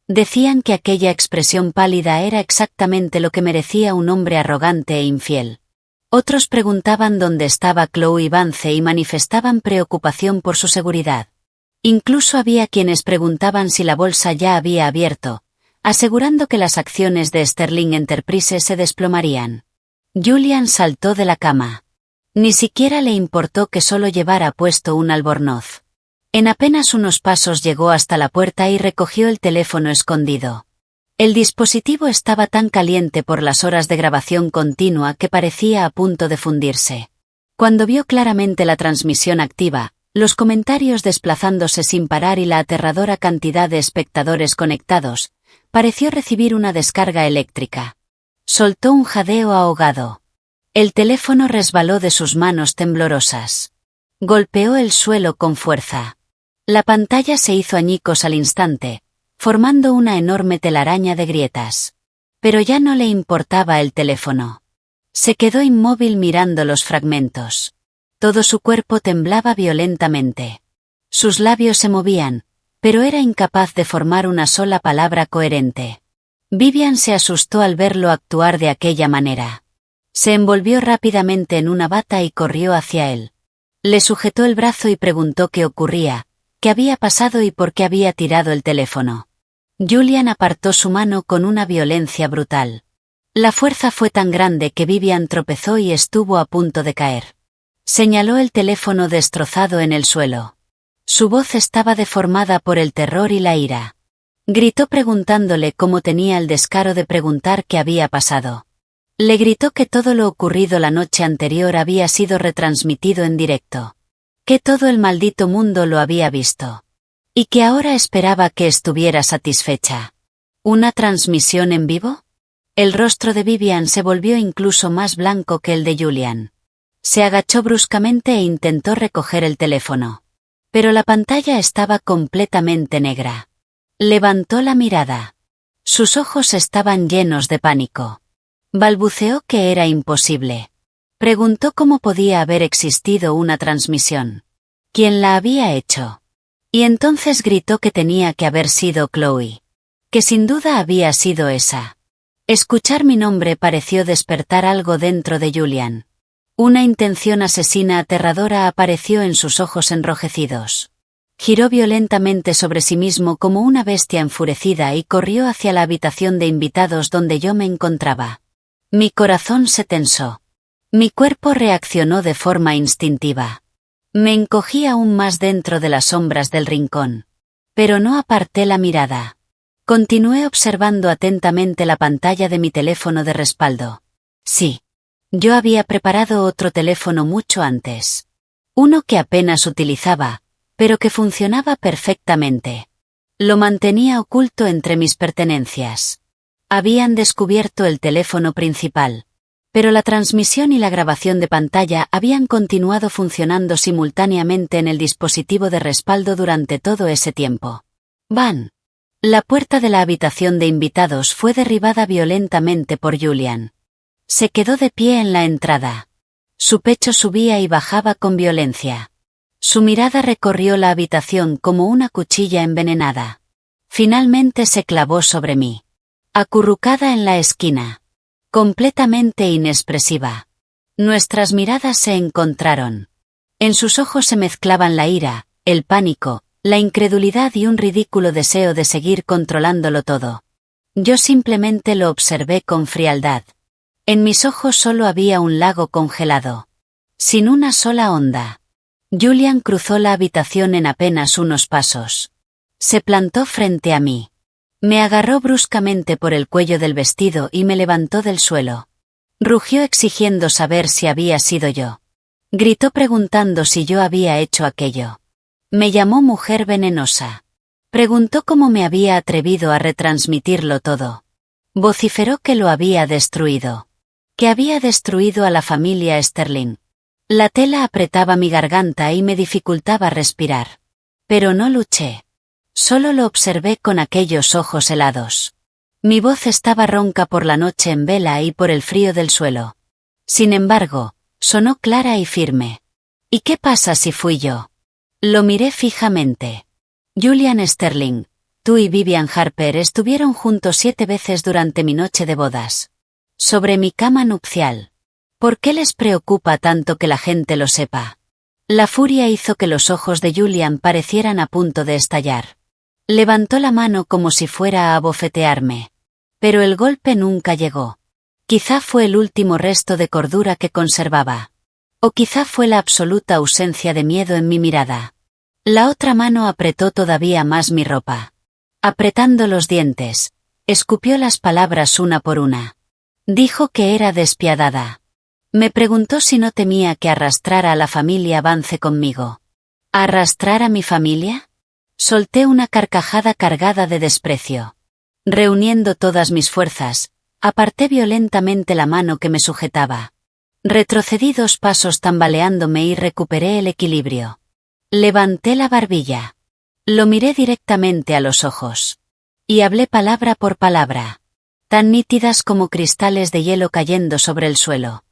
Decían que aquella expresión pálida era exactamente lo que merecía un hombre arrogante e infiel. Otros preguntaban dónde estaba Chloe Vance y manifestaban preocupación por su seguridad. Incluso había quienes preguntaban si la bolsa ya había abierto, asegurando que las acciones de Sterling Enterprises se desplomarían. Julian saltó de la cama. Ni siquiera le importó que solo llevara puesto un albornoz. En apenas unos pasos llegó hasta la puerta y recogió el teléfono escondido. El dispositivo estaba tan caliente por las horas de grabación continua que parecía a punto de fundirse. Cuando vio claramente la transmisión activa, los comentarios desplazándose sin parar y la aterradora cantidad de espectadores conectados, pareció recibir una descarga eléctrica. Soltó un jadeo ahogado. El teléfono resbaló de sus manos temblorosas. Golpeó el suelo con fuerza. La pantalla se hizo añicos al instante, formando una enorme telaraña de grietas. Pero ya no le importaba el teléfono. Se quedó inmóvil mirando los fragmentos. Todo su cuerpo temblaba violentamente. Sus labios se movían, pero era incapaz de formar una sola palabra coherente. Vivian se asustó al verlo actuar de aquella manera. Se envolvió rápidamente en una bata y corrió hacia él. Le sujetó el brazo y preguntó qué ocurría, qué había pasado y por qué había tirado el teléfono. Julian apartó su mano con una violencia brutal. La fuerza fue tan grande que Vivian tropezó y estuvo a punto de caer. Señaló el teléfono destrozado en el suelo. Su voz estaba deformada por el terror y la ira. Gritó preguntándole cómo tenía el descaro de preguntar qué había pasado. Le gritó que todo lo ocurrido la noche anterior había sido retransmitido en directo. Que todo el maldito mundo lo había visto. Y que ahora esperaba que estuviera satisfecha. ¿Una transmisión en vivo? El rostro de Vivian se volvió incluso más blanco que el de Julian. Se agachó bruscamente e intentó recoger el teléfono. Pero la pantalla estaba completamente negra. Levantó la mirada. Sus ojos estaban llenos de pánico. Balbuceó que era imposible. Preguntó cómo podía haber existido una transmisión. ¿Quién la había hecho? Y entonces gritó que tenía que haber sido Chloe. Que sin duda había sido esa. Escuchar mi nombre pareció despertar algo dentro de Julian. Una intención asesina aterradora apareció en sus ojos enrojecidos. Giró violentamente sobre sí mismo como una bestia enfurecida y corrió hacia la habitación de invitados donde yo me encontraba. Mi corazón se tensó. Mi cuerpo reaccionó de forma instintiva. Me encogí aún más dentro de las sombras del rincón. Pero no aparté la mirada. Continué observando atentamente la pantalla de mi teléfono de respaldo. Sí. Yo había preparado otro teléfono mucho antes. Uno que apenas utilizaba, pero que funcionaba perfectamente. Lo mantenía oculto entre mis pertenencias. Habían descubierto el teléfono principal. Pero la transmisión y la grabación de pantalla habían continuado funcionando simultáneamente en el dispositivo de respaldo durante todo ese tiempo. ¡Bam! La puerta de la habitación de invitados fue derribada violentamente por Julian. Se quedó de pie en la entrada. Su pecho subía y bajaba con violencia. Su mirada recorrió la habitación como una cuchilla envenenada. Finalmente se clavó sobre mí. Acurrucada en la esquina. Completamente inexpresiva. Nuestras miradas se encontraron. En sus ojos se mezclaban la ira, el pánico, la incredulidad y un ridículo deseo de seguir controlándolo todo. Yo simplemente lo observé con frialdad. En mis ojos solo había un lago congelado. Sin una sola onda. Julian cruzó la habitación en apenas unos pasos. Se plantó frente a mí. Me agarró bruscamente por el cuello del vestido y me levantó del suelo. Rugió exigiendo saber si había sido yo. Gritó preguntando si yo había hecho aquello. Me llamó mujer venenosa. Preguntó cómo me había atrevido a retransmitirlo todo. Vociferó que lo había destruido. Que había destruido a la familia Sterling. La tela apretaba mi garganta y me dificultaba respirar. Pero no luché. Solo lo observé con aquellos ojos helados. Mi voz estaba ronca por la noche en vela y por el frío del suelo. Sin embargo, sonó clara y firme. ¿Y qué pasa si fui yo? Lo miré fijamente. Julian Sterling, tú y Vivian Harper estuvieron juntos 7 veces durante mi noche de bodas. Sobre mi cama nupcial. ¿Por qué les preocupa tanto que la gente lo sepa? La furia hizo que los ojos de Julian parecieran a punto de estallar. Levantó la mano como si fuera a abofetearme. Pero el golpe nunca llegó. Quizá fue el último resto de cordura que conservaba. O quizá fue la absoluta ausencia de miedo en mi mirada. La otra mano apretó todavía más mi ropa. Apretando los dientes, escupió las palabras una por una. Dijo que era despiadada. Me preguntó si no temía que arrastrara a la familia Vance conmigo. ¿Arrastrar a mi familia? Solté una carcajada cargada de desprecio. Reuniendo todas mis fuerzas, aparté violentamente la mano que me sujetaba. Retrocedí 2 pasos tambaleándome y recuperé el equilibrio. Levanté la barbilla. Lo miré directamente a los ojos. Y hablé palabra por palabra. Tan nítidas como cristales de hielo cayendo sobre el suelo.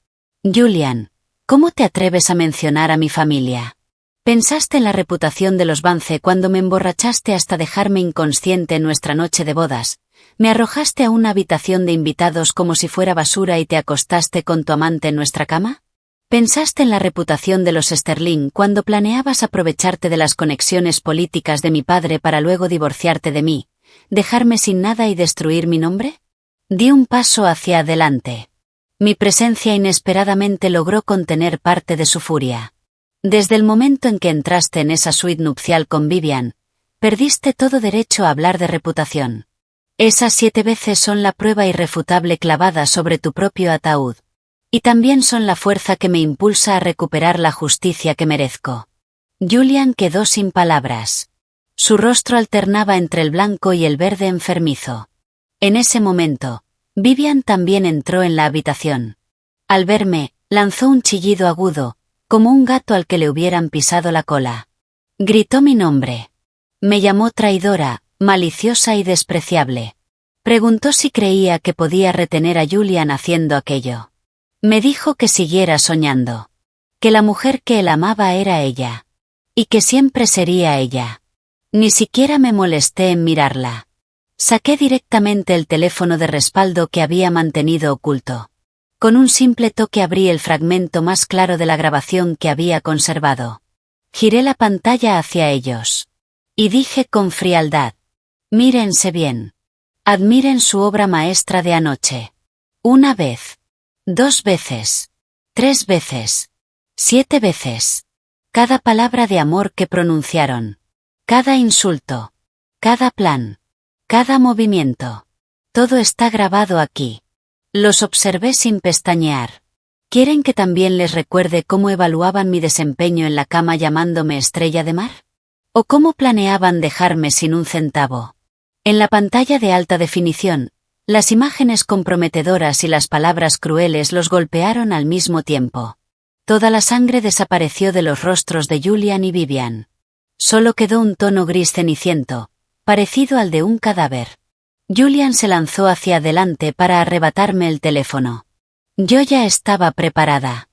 Julian, ¿cómo te atreves a mencionar a mi familia? Pensaste en la reputación de los Vance cuando me emborrachaste hasta dejarme inconsciente en nuestra noche de bodas. Me arrojaste a una habitación de invitados como si fuera basura y te acostaste con tu amante en nuestra cama. ¿Pensaste en la reputación de los Sterling cuando planeabas aprovecharte de las conexiones políticas de mi padre para luego divorciarte de mí, dejarme sin nada y destruir mi nombre? Di un paso hacia adelante. Mi presencia inesperadamente logró contener parte de su furia. Desde el momento en que entraste en esa suite nupcial con Vivian, perdiste todo derecho a hablar de reputación. Esas 7 veces son la prueba irrefutable clavada sobre tu propio ataúd. Y también son la fuerza que me impulsa a recuperar la justicia que merezco. Julian quedó sin palabras. Su rostro alternaba entre el blanco y el verde enfermizo. En ese momento, Vivian también entró en la habitación. Al verme, lanzó un chillido agudo, como un gato al que le hubieran pisado la cola. Gritó mi nombre. Me llamó traidora, maliciosa y despreciable. Preguntó si creía que podía retener a Julian haciendo aquello. Me dijo que siguiera soñando. Que la mujer que él amaba era ella. Y que siempre sería ella. Ni siquiera me molesté en mirarla. Saqué directamente el teléfono de respaldo que había mantenido oculto. Con un simple toque abrí el fragmento más claro de la grabación que había conservado. Giré la pantalla hacia ellos. Y dije con frialdad: mírense bien. Admiren su obra maestra de anoche. 1 vez. 2 veces. 3 veces. 7 veces. Cada palabra de amor que pronunciaron. Cada insulto. Cada plan. Cada movimiento. Todo está grabado aquí. Los observé sin pestañear. ¿Quieren que también les recuerde cómo evaluaban mi desempeño en la cama llamándome estrella de mar? ¿O cómo planeaban dejarme sin un centavo? En la pantalla de alta definición, las imágenes comprometedoras y las palabras crueles los golpearon al mismo tiempo. Toda la sangre desapareció de los rostros de Julian y Vivian. Solo quedó un tono gris ceniciento, parecido al de un cadáver. Julian se lanzó hacia adelante para arrebatarme el teléfono. Yo ya estaba preparada.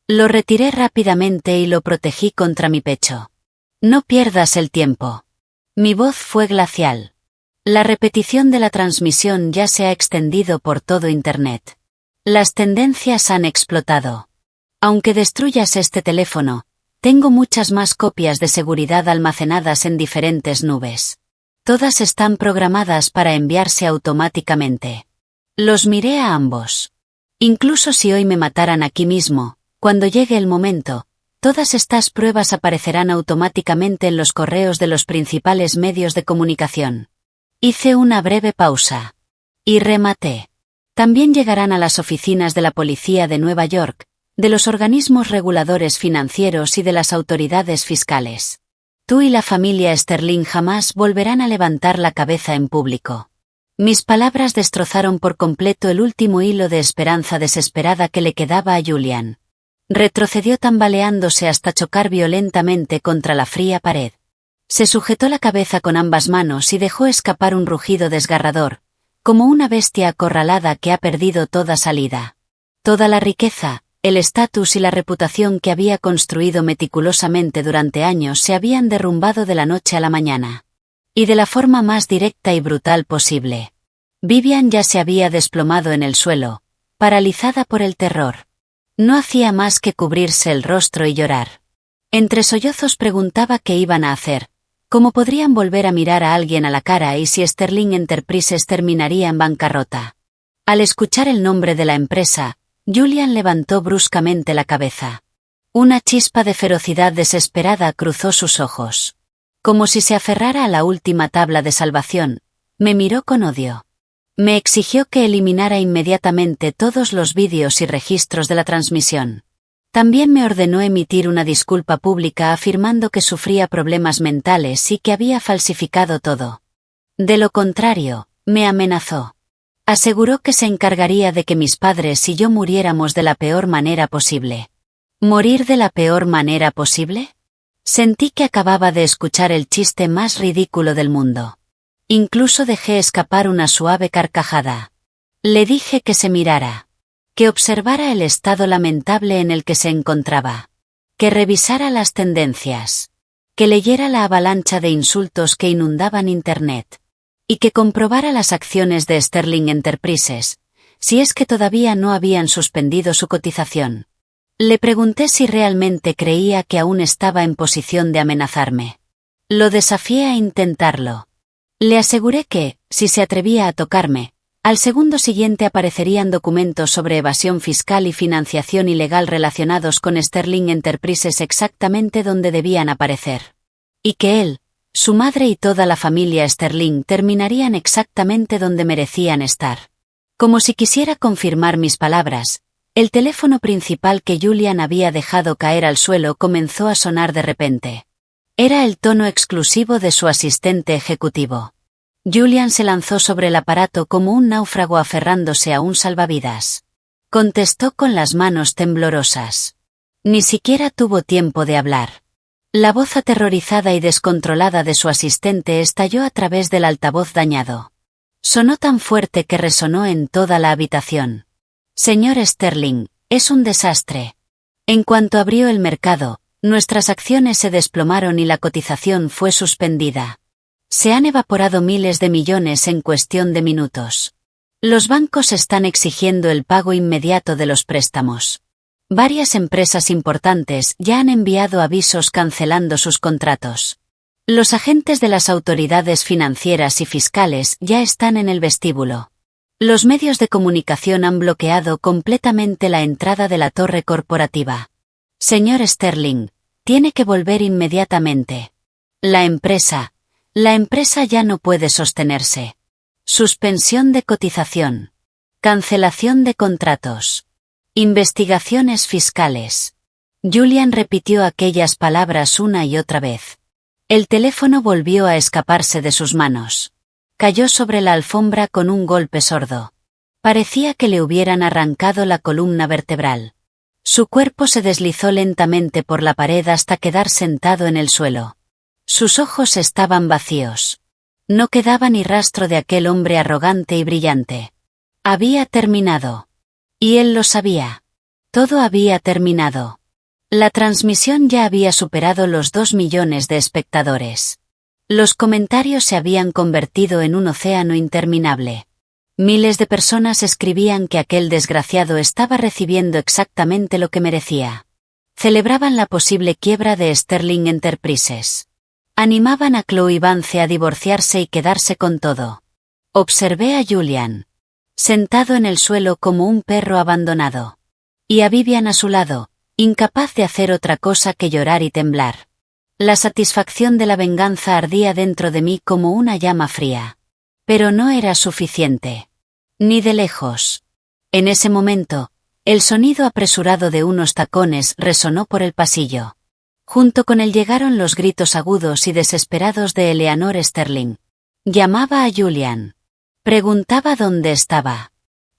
Lo retiré rápidamente y lo protegí contra mi pecho. No pierdas el tiempo. Mi voz fue glacial. La repetición de la transmisión ya se ha extendido por todo Internet. Las tendencias han explotado. Aunque destruyas este teléfono, tengo muchas más copias de seguridad almacenadas en diferentes nubes. Todas están programadas para enviarse automáticamente. Los miré a ambos. Incluso si hoy me mataran aquí mismo, cuando llegue el momento, todas estas pruebas aparecerán automáticamente en los correos de los principales medios de comunicación. Hice una breve pausa. Y rematé. También llegarán a las oficinas de la policía de Nueva York, de los organismos reguladores financieros y de las autoridades fiscales. Tú y la familia Sterling jamás volverán a levantar la cabeza en público. Mis palabras destrozaron por completo el último hilo de esperanza desesperada que le quedaba a Julian. Retrocedió tambaleándose hasta chocar violentamente contra la fría pared. Se sujetó la cabeza con ambas manos y dejó escapar un rugido desgarrador, como una bestia acorralada que ha perdido toda salida. Toda la riqueza, el estatus y la reputación que había construido meticulosamente durante años se habían derrumbado de la noche a la mañana. Y de la forma más directa y brutal posible. Vivian ya se había desplomado en el suelo, paralizada por el terror. No hacía más que cubrirse el rostro y llorar. Entre sollozos preguntaba qué iban a hacer, cómo podrían volver a mirar a alguien a la cara y si Sterling Enterprises terminaría en bancarrota. Al escuchar el nombre de la empresa, Julian levantó bruscamente la cabeza. Una chispa de ferocidad desesperada cruzó sus ojos. Como si se aferrara a la última tabla de salvación, me miró con odio. Me exigió que eliminara inmediatamente todos los vídeos y registros de la transmisión. También me ordenó emitir una disculpa pública afirmando que sufría problemas mentales y que había falsificado todo. De lo contrario, me amenazó. Aseguró que se encargaría de que mis padres y yo muriéramos de la peor manera posible. ¿Morir de la peor manera posible? Sentí que acababa de escuchar el chiste más ridículo del mundo. Incluso dejé escapar una suave carcajada. Le dije que se mirara. Que observara el estado lamentable en el que se encontraba. Que revisara las tendencias. Que leyera la avalancha de insultos que inundaban Internet. Y que comprobara las acciones de Sterling Enterprises, si es que todavía no habían suspendido su cotización. Le pregunté si realmente creía que aún estaba en posición de amenazarme. Lo desafié a intentarlo. Le aseguré que, si se atrevía a tocarme, al segundo siguiente aparecerían documentos sobre evasión fiscal y financiación ilegal relacionados con Sterling Enterprises exactamente donde debían aparecer. Y que él, su madre y toda la familia Sterling terminarían exactamente donde merecían estar. Como si quisiera confirmar mis palabras, el teléfono principal que Julian había dejado caer al suelo comenzó a sonar de repente. Era el tono exclusivo de su asistente ejecutivo. Julian se lanzó sobre el aparato como un náufrago aferrándose a un salvavidas. Contestó con las manos temblorosas. Ni siquiera tuvo tiempo de hablar. La voz aterrorizada y descontrolada de su asistente estalló a través del altavoz dañado. Sonó tan fuerte que resonó en toda la habitación. Señor Sterling, es un desastre. En cuanto abrió el mercado, nuestras acciones se desplomaron y la cotización fue suspendida. Se han evaporado miles de millones en cuestión de minutos. Los bancos están exigiendo el pago inmediato de los préstamos. Varias empresas importantes ya han enviado avisos cancelando sus contratos. Los agentes de las autoridades financieras y fiscales ya están en el vestíbulo. Los medios de comunicación han bloqueado completamente la entrada de la torre corporativa. Señor Sterling, tiene que volver inmediatamente. La empresa ya no puede sostenerse. Suspensión de cotización. Cancelación de contratos. Investigaciones fiscales. Julian repitió aquellas palabras una y otra vez. El teléfono volvió a escaparse de sus manos. Cayó sobre la alfombra con un golpe sordo. Parecía que le hubieran arrancado la columna vertebral. Su cuerpo se deslizó lentamente por la pared hasta quedar sentado en el suelo. Sus ojos estaban vacíos. No quedaba ni rastro de aquel hombre arrogante y brillante. Había terminado. Y él lo sabía. Todo había terminado. La transmisión ya había superado los 2 millones de espectadores. Los comentarios se habían convertido en un océano interminable. Miles de personas escribían que aquel desgraciado estaba recibiendo exactamente lo que merecía. Celebraban la posible quiebra de Sterling Enterprises. Animaban a Chloe Vance a divorciarse y quedarse con todo. Observé a Julian. Sentado en el suelo como un perro abandonado. Y a Vivian a su lado, incapaz de hacer otra cosa que llorar y temblar. La satisfacción de la venganza ardía dentro de mí como una llama fría. Pero no era suficiente. Ni de lejos. En ese momento, el sonido apresurado de unos tacones resonó por el pasillo. Junto con él llegaron los gritos agudos y desesperados de Eleanor Sterling. Llamaba a Julian. Preguntaba dónde estaba.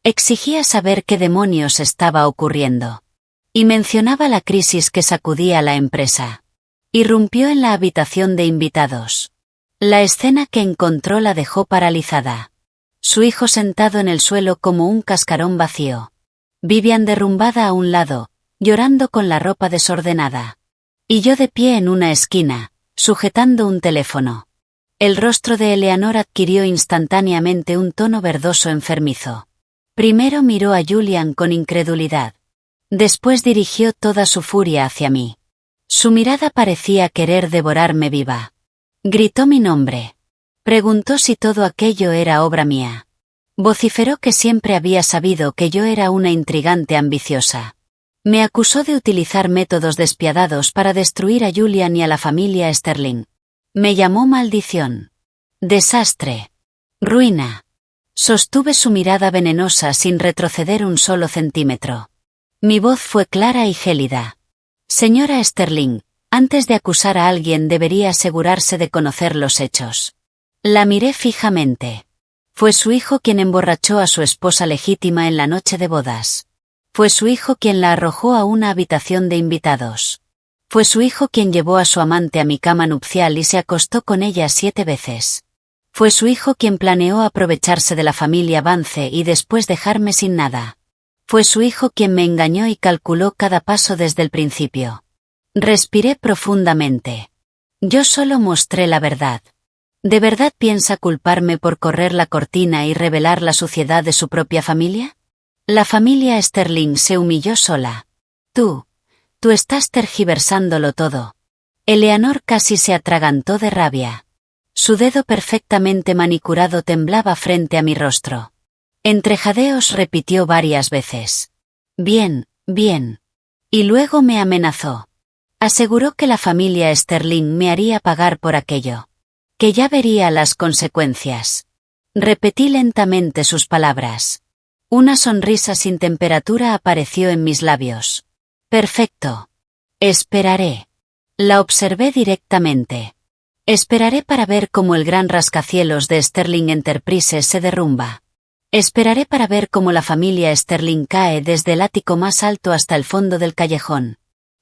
Exigía saber qué demonios estaba ocurriendo. Y mencionaba la crisis que sacudía a la empresa. Irrumpió en la habitación de invitados. La escena que encontró la dejó paralizada. Su hijo sentado en el suelo como un cascarón vacío. Vivian derrumbada a un lado, llorando con la ropa desordenada. Y yo de pie en una esquina, sujetando un teléfono. El rostro de Eleanor adquirió instantáneamente un tono verdoso enfermizo. Primero miró a Julian con incredulidad. Después dirigió toda su furia hacia mí. Su mirada parecía querer devorarme viva. Gritó mi nombre. Preguntó si todo aquello era obra mía. Vociferó que siempre había sabido que yo era una intrigante ambiciosa. Me acusó de utilizar métodos despiadados para destruir a Julian y a la familia Sterling. Me llamó maldición. Desastre. Ruina. Sostuve su mirada venenosa sin retroceder un solo centímetro. Mi voz fue clara y gélida. Señora Sterling, antes de acusar a alguien debería asegurarse de conocer los hechos. La miré fijamente. Fue su hijo quien emborrachó a su esposa legítima en la noche de bodas. Fue su hijo quien la arrojó a una habitación de invitados. Fue su hijo quien llevó a su amante a mi cama nupcial y se acostó con ella 7 veces. Fue su hijo quien planeó aprovecharse de la familia Vance y después dejarme sin nada. Fue su hijo quien me engañó y calculó cada paso desde el principio. Respiré profundamente. Yo solo mostré la verdad. ¿De verdad piensa culparme por correr la cortina y revelar la suciedad de su propia familia? La familia Sterling se humilló sola. Tú estás tergiversándolo todo. Eleanor casi se atragantó de rabia. Su dedo perfectamente manicurado temblaba frente a mi rostro. Entre jadeos repitió varias veces. Bien, bien. Y luego me amenazó. Aseguró que la familia Sterling me haría pagar por aquello. Que ya vería las consecuencias. Repetí lentamente sus palabras. Una sonrisa sin temperatura apareció en mis labios. Perfecto. Esperaré. La observé directamente. Esperaré para ver cómo el gran rascacielos de Sterling Enterprises se derrumba. Esperaré para ver cómo la familia Sterling cae desde el ático más alto hasta el fondo del callejón.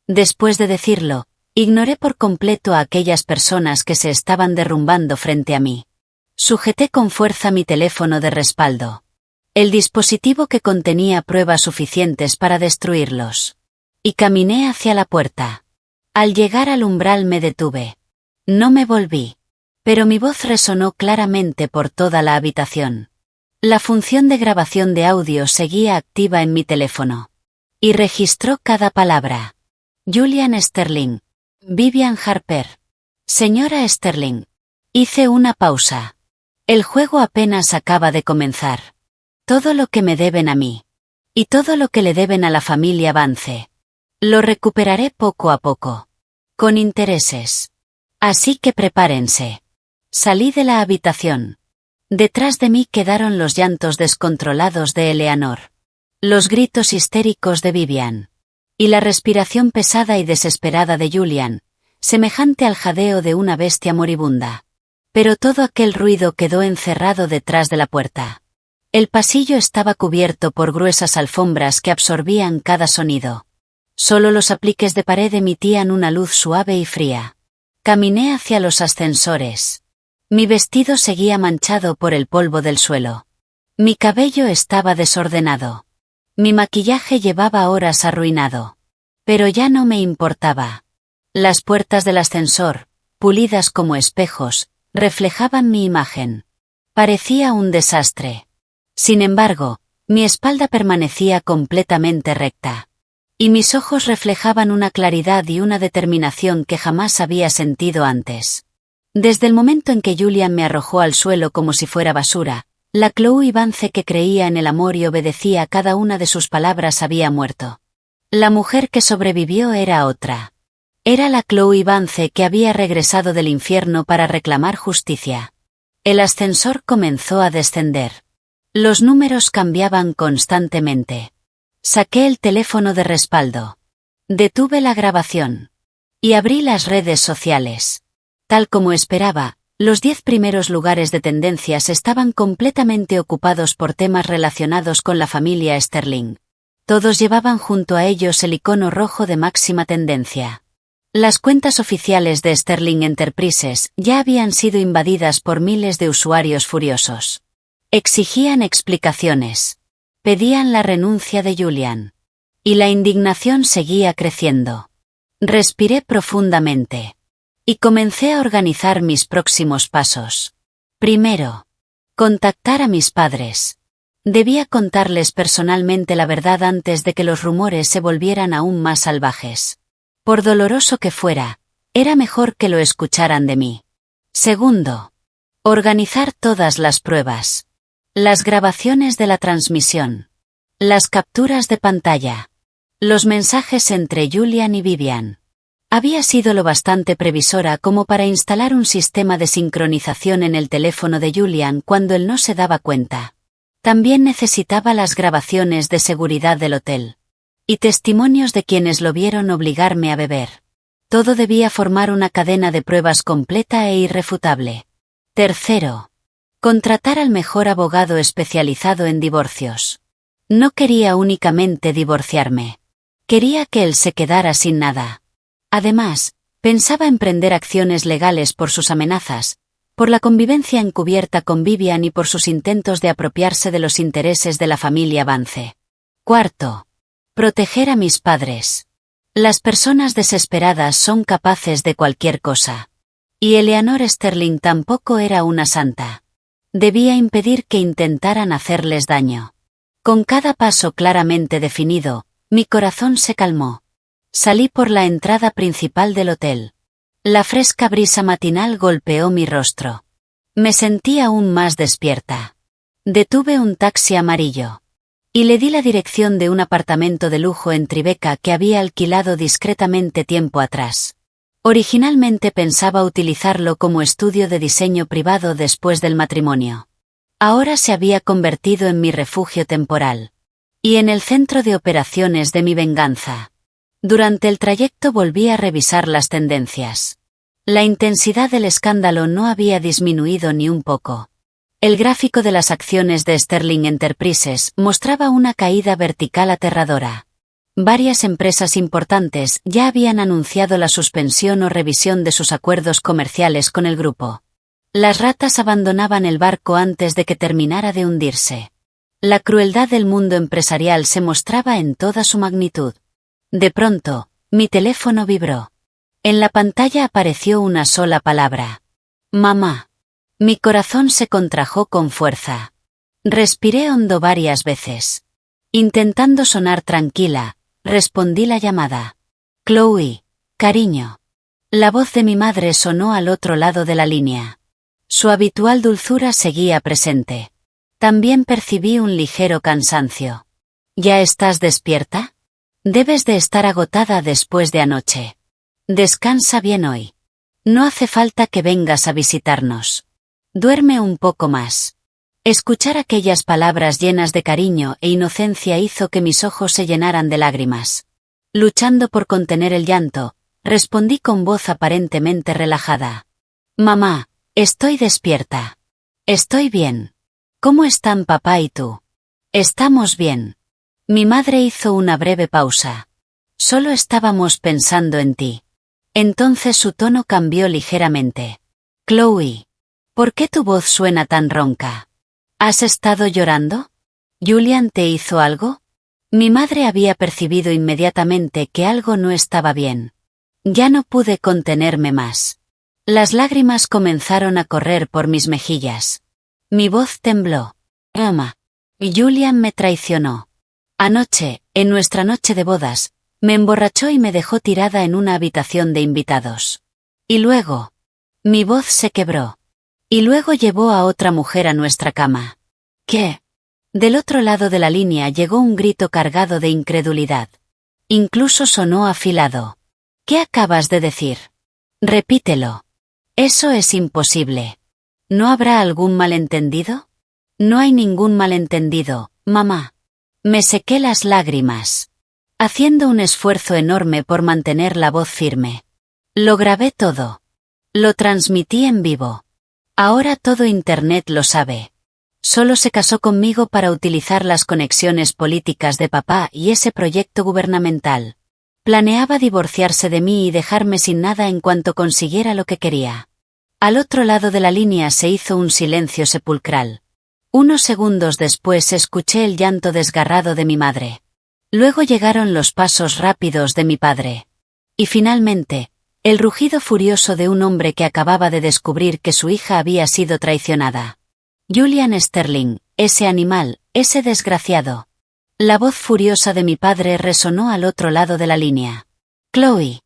Después de decirlo, ignoré por completo a aquellas personas que se estaban derrumbando frente a mí. Sujeté con fuerza mi teléfono de respaldo. El dispositivo que contenía pruebas suficientes para destruirlos. Y caminé hacia la puerta. Al llegar al umbral me detuve. No me volví. Pero mi voz resonó claramente por toda la habitación. La función de grabación de audio seguía activa en mi teléfono. Y registró cada palabra. Julian Sterling. Vivian Harper. Señora Sterling. Hice una pausa. El juego apenas acaba de comenzar. Todo lo que me deben a mí. Y todo lo que le deben a la familia Vance. Lo recuperaré poco a poco. Con intereses. Así que prepárense. Salí de la habitación. Detrás de mí quedaron los llantos descontrolados de Eleanor. Los gritos histéricos de Vivian. Y la respiración pesada y desesperada de Julian, semejante al jadeo de una bestia moribunda. Pero todo aquel ruido quedó encerrado detrás de la puerta. El pasillo estaba cubierto por gruesas alfombras que absorbían cada sonido. Solo los apliques de pared emitían una luz suave y fría. Caminé hacia los ascensores. Mi vestido seguía manchado por el polvo del suelo. Mi cabello estaba desordenado. Mi maquillaje llevaba horas arruinado. Pero ya no me importaba. Las puertas del ascensor, pulidas como espejos, reflejaban mi imagen. Parecía un desastre. Sin embargo, mi espalda permanecía completamente recta. Y mis ojos reflejaban una claridad y una determinación que jamás había sentido antes. Desde el momento en que Julian me arrojó al suelo como si fuera basura, la Chloe Vance que creía en el amor y obedecía a cada una de sus palabras había muerto. La mujer que sobrevivió era otra. Era la Chloe Vance que había regresado del infierno para reclamar justicia. El ascensor comenzó a descender. Los números cambiaban constantemente. Saqué el teléfono de respaldo. Detuve la grabación. Y abrí las redes sociales. Tal como esperaba, los 10 primeros lugares de tendencias estaban completamente ocupados por temas relacionados con la familia Sterling. Todos llevaban junto a ellos el icono rojo de máxima tendencia. Las cuentas oficiales de Sterling Enterprises ya habían sido invadidas por miles de usuarios furiosos. Exigían explicaciones. Pedían la renuncia de Julian. Y la indignación seguía creciendo. Respiré profundamente. Y comencé a organizar mis próximos pasos. Primero, contactar a mis padres. Debía contarles personalmente la verdad antes de que los rumores se volvieran aún más salvajes. Por doloroso que fuera, era mejor que lo escucharan de mí. Segundo, organizar todas las pruebas. Las grabaciones de la transmisión. Las capturas de pantalla. Los mensajes entre Julian y Vivian. Había sido lo bastante previsora como para instalar un sistema de sincronización en el teléfono de Julian cuando él no se daba cuenta. También necesitaba las grabaciones de seguridad del hotel. Y testimonios de quienes lo vieron obligarme a beber. Todo debía formar una cadena de pruebas completa e irrefutable. Tercero, contratar al mejor abogado especializado en divorcios. No quería únicamente divorciarme. Quería que él se quedara sin nada. Además, pensaba emprender acciones legales por sus amenazas, por la convivencia encubierta con Vivian y por sus intentos de apropiarse de los intereses de la familia Vance. Cuarto, proteger a mis padres. Las personas desesperadas son capaces de cualquier cosa. Y Eleanor Sterling tampoco era una santa. Debía impedir que intentaran hacerles daño. Con cada paso claramente definido, mi corazón se calmó. Salí por la entrada principal del hotel. La fresca brisa matinal golpeó mi rostro. Me sentí aún más despierta. Detuve un taxi amarillo. Y le di la dirección de un apartamento de lujo en Tribeca que había alquilado discretamente tiempo atrás. Originalmente pensaba utilizarlo como estudio de diseño privado después del matrimonio. Ahora se había convertido en mi refugio temporal. Y en el centro de operaciones de mi venganza. Durante el trayecto volví a revisar las tendencias. La intensidad del escándalo no había disminuido ni un poco. El gráfico de las acciones de Sterling Enterprises mostraba una caída vertical aterradora. Varias empresas importantes ya habían anunciado la suspensión o revisión de sus acuerdos comerciales con el grupo. Las ratas abandonaban el barco antes de que terminara de hundirse. La crueldad del mundo empresarial se mostraba en toda su magnitud. De pronto, mi teléfono vibró. En la pantalla apareció una sola palabra. Mamá. Mi corazón se contrajo con fuerza. Respiré hondo varias veces. Intentando sonar tranquila, respondí la llamada. Chloe, cariño. La voz de mi madre sonó al otro lado de la línea. Su habitual dulzura seguía presente. También percibí un ligero cansancio. ¿Ya estás despierta? Debes de estar agotada después de anoche. Descansa bien hoy. No hace falta que vengas a visitarnos. Duerme un poco más. Escuchar aquellas palabras llenas de cariño e inocencia hizo que mis ojos se llenaran de lágrimas. Luchando por contener el llanto, respondí con voz aparentemente relajada. Mamá, estoy despierta. Estoy bien. ¿Cómo están papá y tú? Estamos bien. Mi madre hizo una breve pausa. Solo estábamos pensando en ti. Entonces su tono cambió ligeramente. Chloe, ¿por qué tu voz suena tan ronca? ¿Has estado llorando? ¿Julian te hizo algo? Mi madre había percibido inmediatamente que algo no estaba bien. Ya no pude contenerme más. Las lágrimas comenzaron a correr por mis mejillas. Mi voz tembló. Mamá, Julian me traicionó. Anoche, en nuestra noche de bodas, me emborrachó y me dejó tirada en una habitación de invitados. Y luego, mi voz se quebró. Y luego llevó a otra mujer a nuestra cama. ¿Qué? Del otro lado de la línea llegó un grito cargado de incredulidad. Incluso sonó afilado. ¿Qué acabas de decir? Repítelo. Eso es imposible. ¿No habrá algún malentendido? No hay ningún malentendido, mamá. Me sequé las lágrimas. Haciendo un esfuerzo enorme por mantener la voz firme. Lo grabé todo. Lo transmití en vivo. Ahora todo Internet lo sabe. Solo se casó conmigo para utilizar las conexiones políticas de papá y ese proyecto gubernamental. Planeaba divorciarse de mí y dejarme sin nada en cuanto consiguiera lo que quería. Al otro lado de la línea se hizo un silencio sepulcral. Unos segundos después escuché el llanto desgarrado de mi madre. Luego llegaron los pasos rápidos de mi padre. Y finalmente, el rugido furioso de un hombre que acababa de descubrir que su hija había sido traicionada. Julian Sterling, ese animal, ese desgraciado. La voz furiosa de mi padre resonó al otro lado de la línea. Chloe,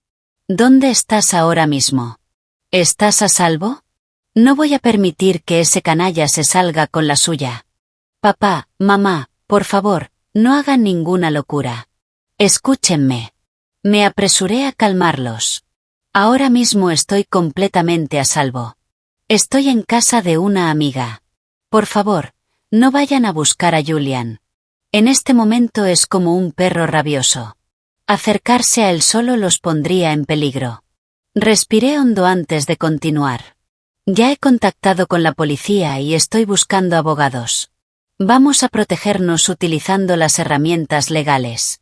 ¿dónde estás ahora mismo? ¿Estás a salvo? No voy a permitir que ese canalla se salga con la suya. Papá, mamá, por favor, no hagan ninguna locura. Escúchenme. Me apresuré a calmarlos. Ahora mismo estoy completamente a salvo. Estoy en casa de una amiga. Por favor, no vayan a buscar a Julian. En este momento es como un perro rabioso. Acercarse a él solo los pondría en peligro. Respiré hondo antes de continuar. Ya he contactado con la policía y estoy buscando abogados. Vamos a protegernos utilizando las herramientas legales.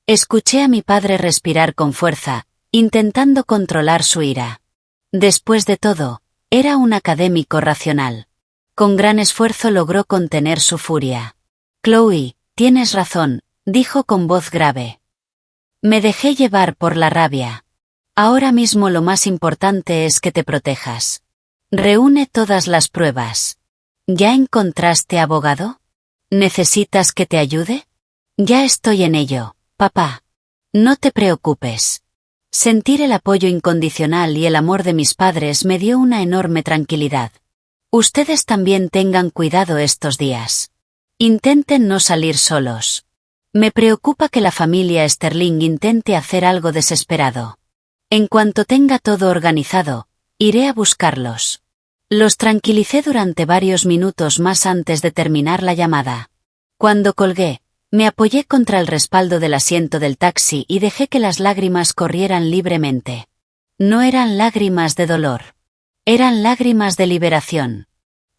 Escuché a mi padre respirar con fuerza, intentando controlar su ira. Después de todo, era un académico racional. Con gran esfuerzo logró contener su furia. Chloe, tienes razón, dijo con voz grave. Me dejé llevar por la rabia. Ahora mismo lo más importante es que te protejas. Reúne todas las pruebas. ¿Ya encontraste abogado? ¿Necesitas que te ayude? Ya estoy en ello, papá. No te preocupes. Sentir el apoyo incondicional y el amor de mis padres me dio una enorme tranquilidad. Ustedes también tengan cuidado estos días. Intenten no salir solos. Me preocupa que la familia Sterling intente hacer algo desesperado. En cuanto tenga todo organizado, iré a buscarlos. Los tranquilicé durante varios minutos más antes de terminar la llamada. Cuando colgué, me apoyé contra el respaldo del asiento del taxi y dejé que las lágrimas corrieran libremente. No eran lágrimas de dolor. Eran lágrimas de liberación.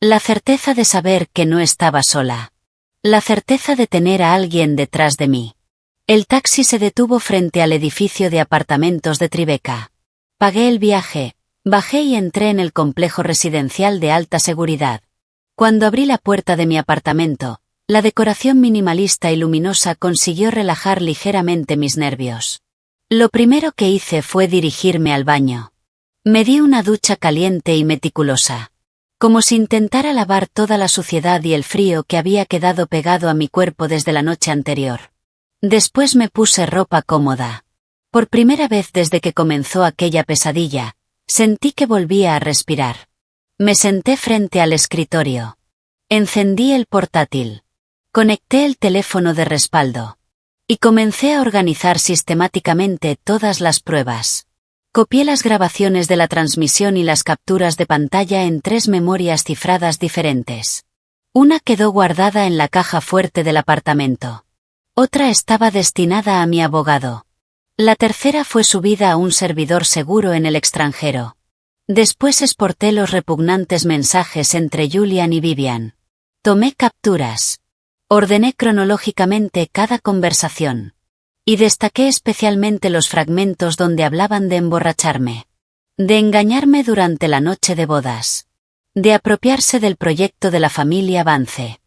La certeza de saber que no estaba sola. La certeza de tener a alguien detrás de mí. El taxi se detuvo frente al edificio de apartamentos de Tribeca. Pagué el viaje, bajé y entré en el complejo residencial de alta seguridad. Cuando abrí la puerta de mi apartamento, la decoración minimalista y luminosa consiguió relajar ligeramente mis nervios. Lo primero que hice fue dirigirme al baño. Me di una ducha caliente y meticulosa. Como si intentara lavar toda la suciedad y el frío que había quedado pegado a mi cuerpo desde la noche anterior. Después me puse ropa cómoda. Por primera vez desde que comenzó aquella pesadilla, sentí que volvía a respirar. Me senté frente al escritorio. Encendí el portátil. Conecté el teléfono de respaldo. Y comencé a organizar sistemáticamente todas las pruebas. Copié las grabaciones de la transmisión y las capturas de pantalla en 3 memorias cifradas diferentes. Una quedó guardada en la caja fuerte del apartamento. Otra estaba destinada a mi abogado. La tercera fue subida a un servidor seguro en el extranjero. Después exporté los repugnantes mensajes entre Julian y Vivian. Tomé capturas. Ordené cronológicamente cada conversación. Y destaqué especialmente los fragmentos donde hablaban de emborracharme. De engañarme durante la noche de bodas. De apropiarse del proyecto de la familia Vance.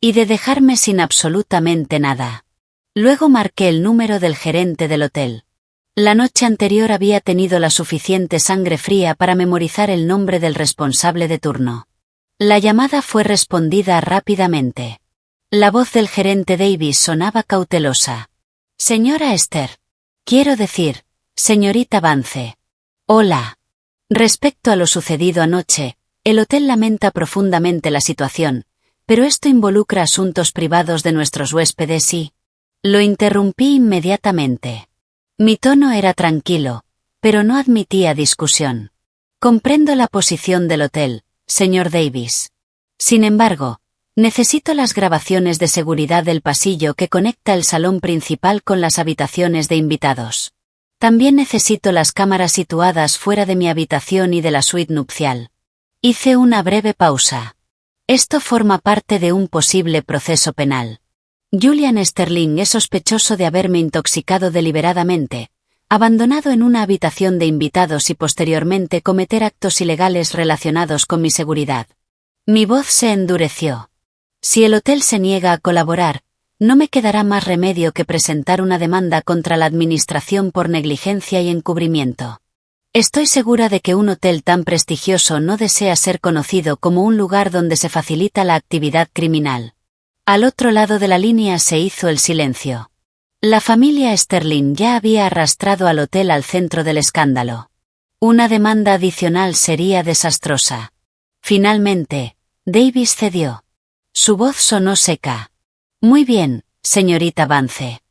Y de dejarme sin absolutamente nada. Luego marqué el número del gerente del hotel. La noche anterior había tenido la suficiente sangre fría para memorizar el nombre del responsable de turno. La llamada fue respondida rápidamente. La voz del gerente Davis sonaba cautelosa. Señora Esther. Quiero decir, señorita Vance. Hola. Respecto a lo sucedido anoche, el hotel lamenta profundamente la situación, pero esto involucra asuntos privados de nuestros huéspedes y... Lo interrumpí inmediatamente. Mi tono era tranquilo, pero no admitía discusión. Comprendo la posición del hotel, señor Davis. Sin embargo, necesito las grabaciones de seguridad del pasillo que conecta el salón principal con las habitaciones de invitados. También necesito las cámaras situadas fuera de mi habitación y de la suite nupcial. Hice una breve pausa. Esto forma parte de un posible proceso penal. Julian Sterling es sospechoso de haberme intoxicado deliberadamente, abandonado en una habitación de invitados y posteriormente cometer actos ilegales relacionados con mi seguridad. Mi voz se endureció. Si el hotel se niega a colaborar, no me quedará más remedio que presentar una demanda contra la administración por negligencia y encubrimiento. Estoy segura de que un hotel tan prestigioso no desea ser conocido como un lugar donde se facilita la actividad criminal. Al otro lado de la línea se hizo el silencio. La familia Sterling ya había arrastrado al hotel al centro del escándalo. Una demanda adicional sería desastrosa. Finalmente, Davis cedió. Su voz sonó seca. Muy bien, señorita Vance.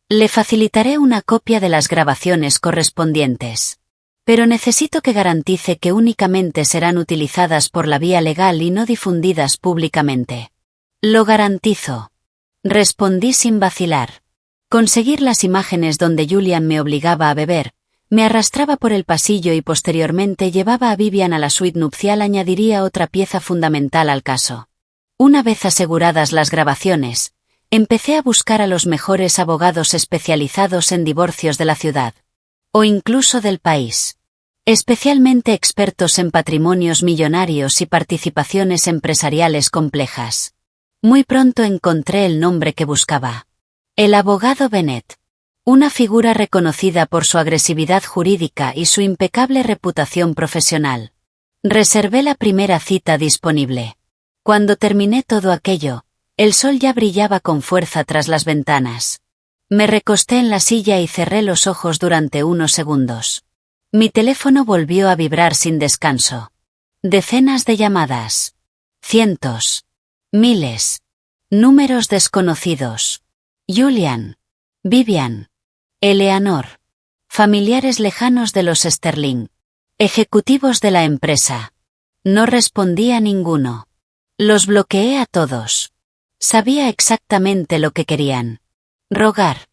Le facilitaré una copia de las grabaciones correspondientes. Pero necesito que garantice que únicamente serán utilizadas por la vía legal y no difundidas públicamente. Lo garantizo. Respondí sin vacilar. Conseguir las imágenes donde Julian me obligaba a beber, me arrastraba por el pasillo y posteriormente llevaba a Vivian a la suite nupcial añadiría otra pieza fundamental al caso. Una vez aseguradas las grabaciones, empecé a buscar a los mejores abogados especializados en divorcios de la ciudad. O incluso del país. Especialmente expertos en patrimonios millonarios y participaciones empresariales complejas. Muy pronto encontré el nombre que buscaba. El abogado Bennett. Una figura reconocida por su agresividad jurídica y su impecable reputación profesional. Reservé la primera cita disponible. Cuando terminé todo aquello, el sol ya brillaba con fuerza tras las ventanas. Me recosté en la silla y cerré los ojos durante unos segundos. Mi teléfono volvió a vibrar sin descanso. Decenas de llamadas. Cientos. Miles. Números desconocidos. Julian. Vivian. Eleanor. Familiares lejanos de los Sterling. Ejecutivos de la empresa. No respondí a ninguno. Los bloqueé a todos. Sabía exactamente lo que querían. Rogar.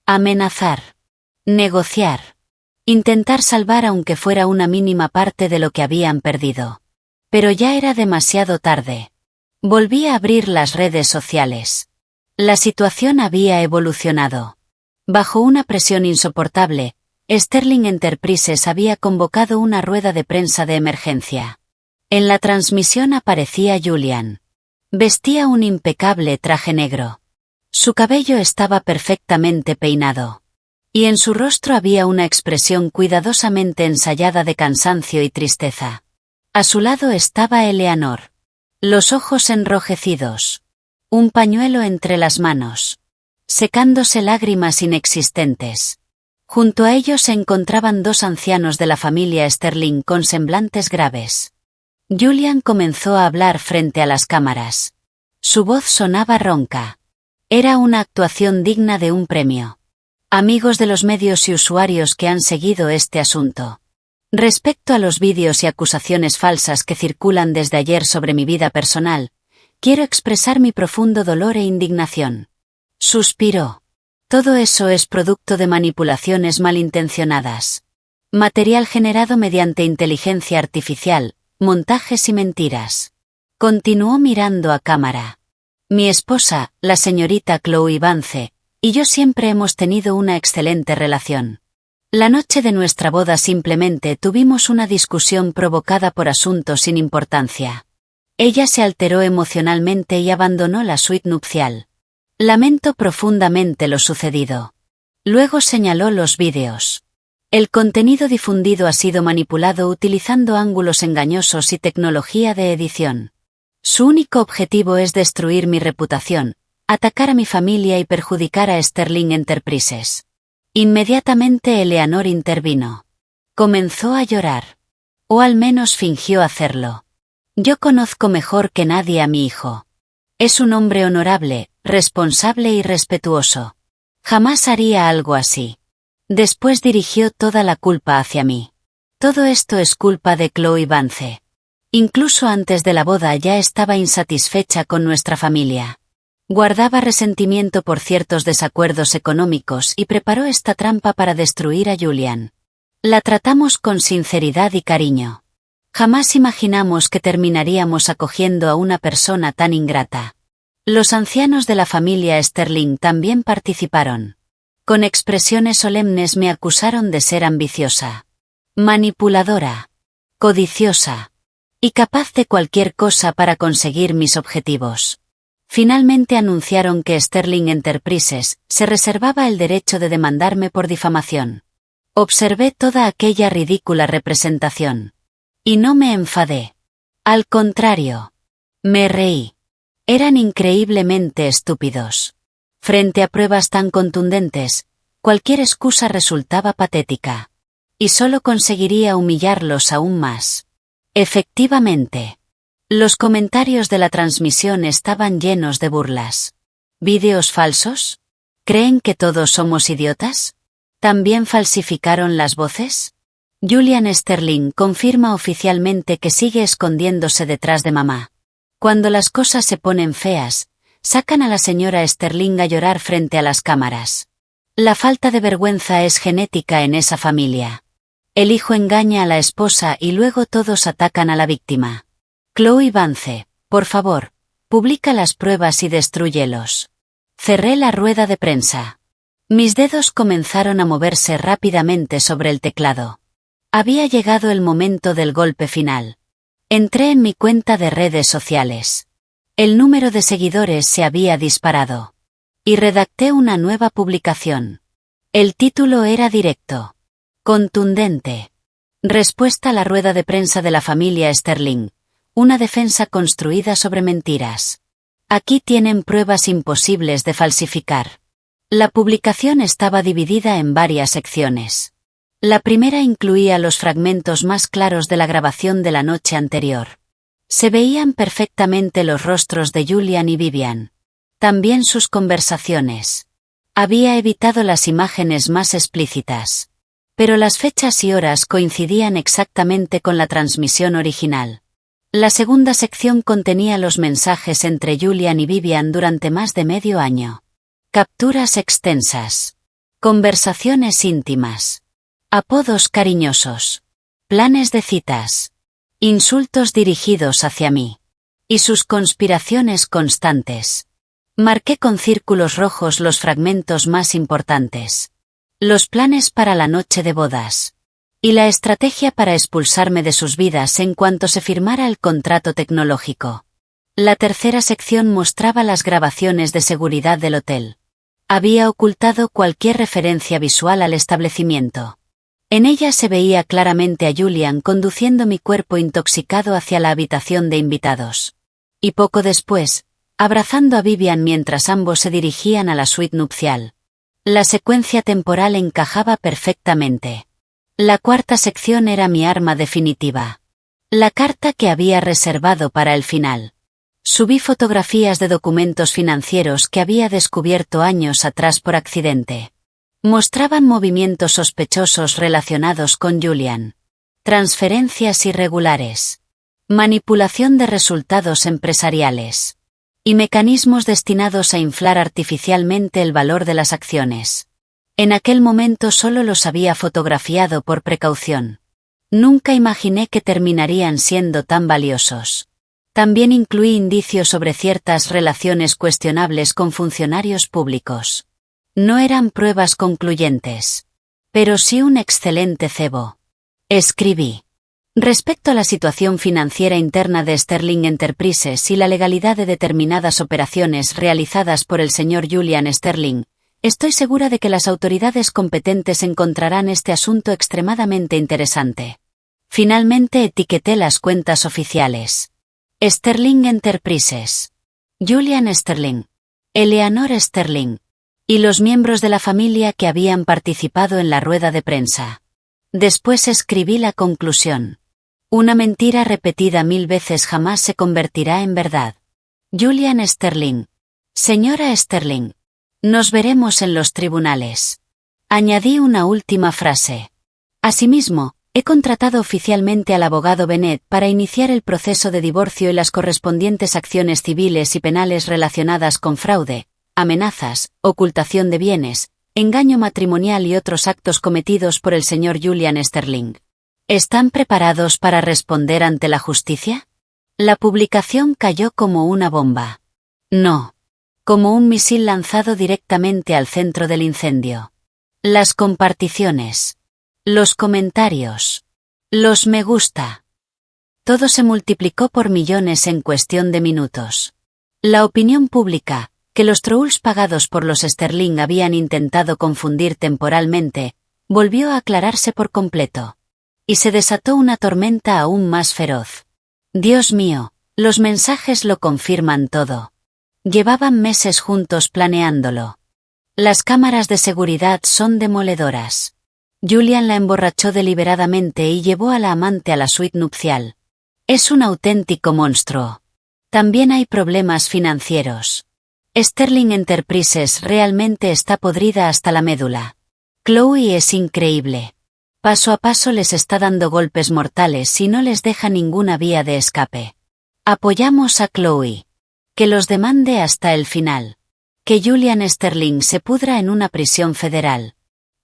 Amenazar. Negociar. Intentar salvar aunque fuera una mínima parte de lo que habían perdido. Pero ya era demasiado tarde. Volví a abrir las redes sociales. La situación había evolucionado. Bajo una presión insoportable, Sterling Enterprises había convocado una rueda de prensa de emergencia. En la transmisión aparecía Julian. Vestía un impecable traje negro. Su cabello estaba perfectamente peinado. Y en su rostro había una expresión cuidadosamente ensayada de cansancio y tristeza. A su lado estaba Eleanor. Los ojos enrojecidos. Un pañuelo entre las manos. Secándose lágrimas inexistentes. Junto a ellos se encontraban dos ancianos de la familia Sterling con semblantes graves. Julian comenzó a hablar frente a las cámaras. Su voz sonaba ronca. Era una actuación digna de un premio. Amigos de los medios y usuarios que han seguido este asunto. Respecto a los vídeos y acusaciones falsas que circulan desde ayer sobre mi vida personal, quiero expresar mi profundo dolor e indignación. Suspiró. Todo eso es producto de manipulaciones malintencionadas. Material generado mediante inteligencia artificial, montajes y mentiras. Continuó mirando a cámara. Mi esposa, la señorita Chloe Vance, y yo siempre hemos tenido una excelente relación. La noche de nuestra boda simplemente tuvimos una discusión provocada por asuntos sin importancia. Ella se alteró emocionalmente y abandonó la suite nupcial. Lamento profundamente lo sucedido. Luego señaló los vídeos. El contenido difundido ha sido manipulado utilizando ángulos engañosos y tecnología de edición. Su único objetivo es destruir mi reputación, atacar a mi familia y perjudicar a Sterling Enterprises. Inmediatamente Eleanor intervino. Comenzó a llorar. O al menos fingió hacerlo. Yo conozco mejor que nadie a mi hijo. Es un hombre honorable, responsable y respetuoso. Jamás haría algo así. Después dirigió toda la culpa hacia mí. Todo esto es culpa de Chloe Vance. Incluso antes de la boda ya estaba insatisfecha con nuestra familia. Guardaba resentimiento por ciertos desacuerdos económicos y preparó esta trampa para destruir a Julian. La tratamos con sinceridad y cariño. Jamás imaginamos que terminaríamos acogiendo a una persona tan ingrata. Los ancianos de la familia Sterling también participaron. Con expresiones solemnes me acusaron de ser ambiciosa, manipuladora, codiciosa y capaz de cualquier cosa para conseguir mis objetivos. Finalmente anunciaron que Sterling Enterprises se reservaba el derecho de demandarme por difamación. Observé toda aquella ridícula representación. Y no me enfadé. Al contrario. Me reí. Eran increíblemente estúpidos. Frente a pruebas tan contundentes, cualquier excusa resultaba patética. Y solo conseguiría humillarlos aún más. Efectivamente. Los comentarios de la transmisión estaban llenos de burlas. ¿Vídeos falsos? ¿Creen que todos somos idiotas? ¿También falsificaron las voces? Julian Sterling confirma oficialmente que sigue escondiéndose detrás de mamá. Cuando las cosas se ponen feas, sacan a la señora Sterling a llorar frente a las cámaras. La falta de vergüenza es genética en esa familia. El hijo engaña a la esposa y luego todos atacan a la víctima. Chloe Vance, por favor, publica las pruebas y destrúyelos. Cerré la rueda de prensa. Mis dedos comenzaron a moverse rápidamente sobre el teclado. Había llegado el momento del golpe final. Entré en mi cuenta de redes sociales. El número de seguidores se había disparado. Y redacté una nueva publicación. El título era directo. Contundente. Respuesta a la rueda de prensa de la familia Sterling. Una defensa construida sobre mentiras. Aquí tienen pruebas imposibles de falsificar. La publicación estaba dividida en varias secciones. La primera incluía los fragmentos más claros de la grabación de la noche anterior. Se veían perfectamente los rostros de Julian y Vivian. También sus conversaciones. Había evitado las imágenes más explícitas. Pero las fechas y horas coincidían exactamente con la transmisión original. La segunda sección contenía los mensajes entre Julian y Vivian durante más de medio año. Capturas extensas. Conversaciones íntimas. Apodos cariñosos. Planes de citas. Insultos dirigidos hacia mí. Y sus conspiraciones constantes. Marqué con círculos rojos los fragmentos más importantes. Los planes para la noche de bodas. Y la estrategia para expulsarme de sus vidas en cuanto se firmara el contrato tecnológico. La tercera sección mostraba las grabaciones de seguridad del hotel. Había ocultado cualquier referencia visual al establecimiento. En ella se veía claramente a Julian conduciendo mi cuerpo intoxicado hacia la habitación de invitados. Y poco después, abrazando a Vivian mientras ambos se dirigían a la suite nupcial. La secuencia temporal encajaba perfectamente. La cuarta sección era mi arma definitiva. La carta que había reservado para el final. Subí fotografías de documentos financieros que había descubierto años atrás por accidente. Mostraban movimientos sospechosos relacionados con Julian. Transferencias irregulares. Manipulación de resultados empresariales. Y mecanismos destinados a inflar artificialmente el valor de las acciones. En aquel momento solo los había fotografiado por precaución. Nunca imaginé que terminarían siendo tan valiosos. También incluí indicios sobre ciertas relaciones cuestionables con funcionarios públicos. No eran pruebas concluyentes. Pero sí un excelente cebo. Escribí. Respecto a la situación financiera interna de Sterling Enterprises y la legalidad de determinadas operaciones realizadas por el señor Julian Sterling, estoy segura de que las autoridades competentes encontrarán este asunto extremadamente interesante. Finalmente etiqueté las cuentas oficiales. Sterling Enterprises. Julian Sterling. Eleanor Sterling. Y los miembros de la familia que habían participado en la rueda de prensa. Después escribí la conclusión. Una mentira repetida 1000 veces jamás se convertirá en verdad. Julian Sterling. Señora Sterling. Nos veremos en los tribunales. Añadí una última frase. Asimismo, He contratado oficialmente al abogado Bennett para iniciar el proceso de divorcio y las correspondientes acciones civiles y penales relacionadas con fraude, amenazas, ocultación de bienes, engaño matrimonial y otros actos cometidos por el señor Julian Sterling. ¿Están preparados para responder ante la justicia? La publicación cayó como una bomba. No. Como un misil lanzado directamente al centro del incendio. Las comparticiones. Los comentarios. Los me gusta. Todo se multiplicó por millones en cuestión de minutos. La opinión pública, que los trolls pagados por los Sterling habían intentado confundir temporalmente, volvió a aclararse por completo. Y se desató una tormenta aún más feroz. Dios mío, los mensajes lo confirman todo. Llevaban meses juntos planeándolo. Las cámaras de seguridad son demoledoras. Julian la emborrachó deliberadamente y llevó a la amante a la suite nupcial. Es un auténtico monstruo. También hay problemas financieros. Sterling Enterprises realmente está podrida hasta la médula. Chloe es increíble. Paso a paso les está dando golpes mortales y no les deja ninguna vía de escape. Apoyamos a Chloe. Que los demande hasta el final. Que Julian Sterling se pudra en una prisión federal.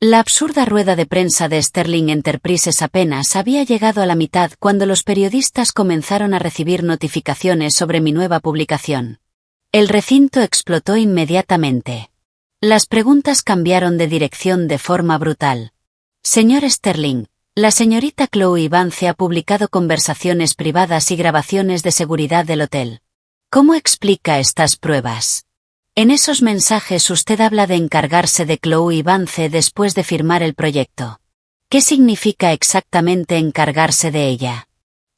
La absurda rueda de prensa de Sterling Enterprises apenas había llegado a la mitad cuando los periodistas comenzaron a recibir notificaciones sobre mi nueva publicación. El recinto explotó inmediatamente. Las preguntas cambiaron de dirección de forma brutal. Señor Sterling, la señorita Chloe Vance ha publicado conversaciones privadas y grabaciones de seguridad del hotel. ¿Cómo explica estas pruebas? En esos mensajes usted habla de encargarse de Chloe Vance después de firmar el proyecto. ¿Qué significa exactamente encargarse de ella?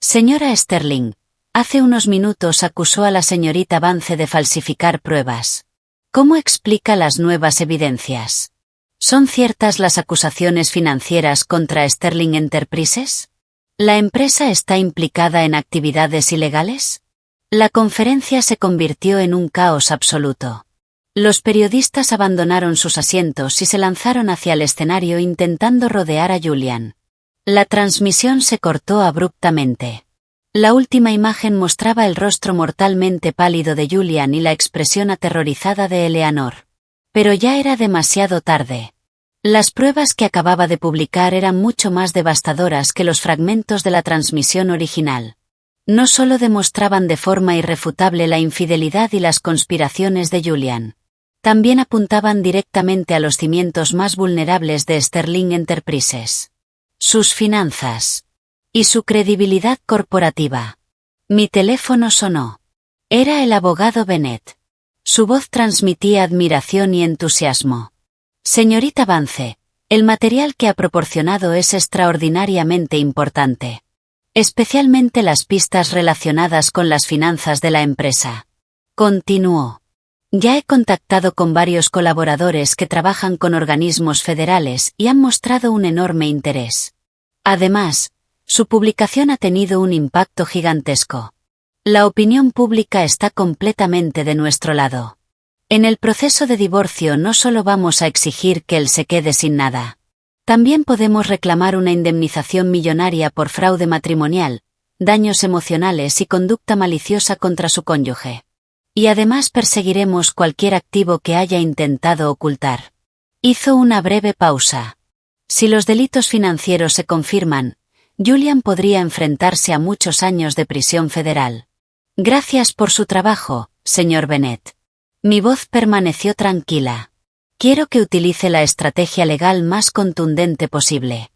Señora Sterling, hace unos minutos acusó a la señorita Vance de falsificar pruebas. ¿Cómo explica las nuevas evidencias? ¿Son ciertas las acusaciones financieras contra Sterling Enterprises? ¿La empresa está implicada en actividades ilegales? La conferencia se convirtió en un caos absoluto. Los periodistas abandonaron sus asientos y se lanzaron hacia el escenario intentando rodear a Julian. La transmisión se cortó abruptamente. La última imagen mostraba el rostro mortalmente pálido de Julian y la expresión aterrorizada de Eleanor. Pero ya era demasiado tarde. Las pruebas que acababa de publicar eran mucho más devastadoras que los fragmentos de la transmisión original. No solo demostraban de forma irrefutable la infidelidad y las conspiraciones de Julian. También apuntaban directamente a los cimientos más vulnerables de Sterling Enterprises. Sus finanzas. Y su credibilidad corporativa. Mi teléfono sonó. Era el abogado Bennett. Su voz transmitía admiración y entusiasmo. Señorita Vance, el material que ha proporcionado es extraordinariamente importante. Especialmente las pistas relacionadas con las finanzas de la empresa. Continuó. Ya he contactado con varios colaboradores que trabajan con organismos federales y han mostrado un enorme interés. Además, su publicación ha tenido un impacto gigantesco. La opinión pública está completamente de nuestro lado. En el proceso de divorcio no solo vamos a exigir que él se quede sin nada. También podemos reclamar una indemnización millonaria por fraude matrimonial, daños emocionales y conducta maliciosa contra su cónyuge. Y además perseguiremos cualquier activo que haya intentado ocultar. Hizo una breve pausa. Si los delitos financieros se confirman, Julian podría enfrentarse a muchos años de prisión federal. Gracias por su trabajo, señor Bennett. Mi voz permaneció tranquila. Quiero que utilice la estrategia legal más contundente posible.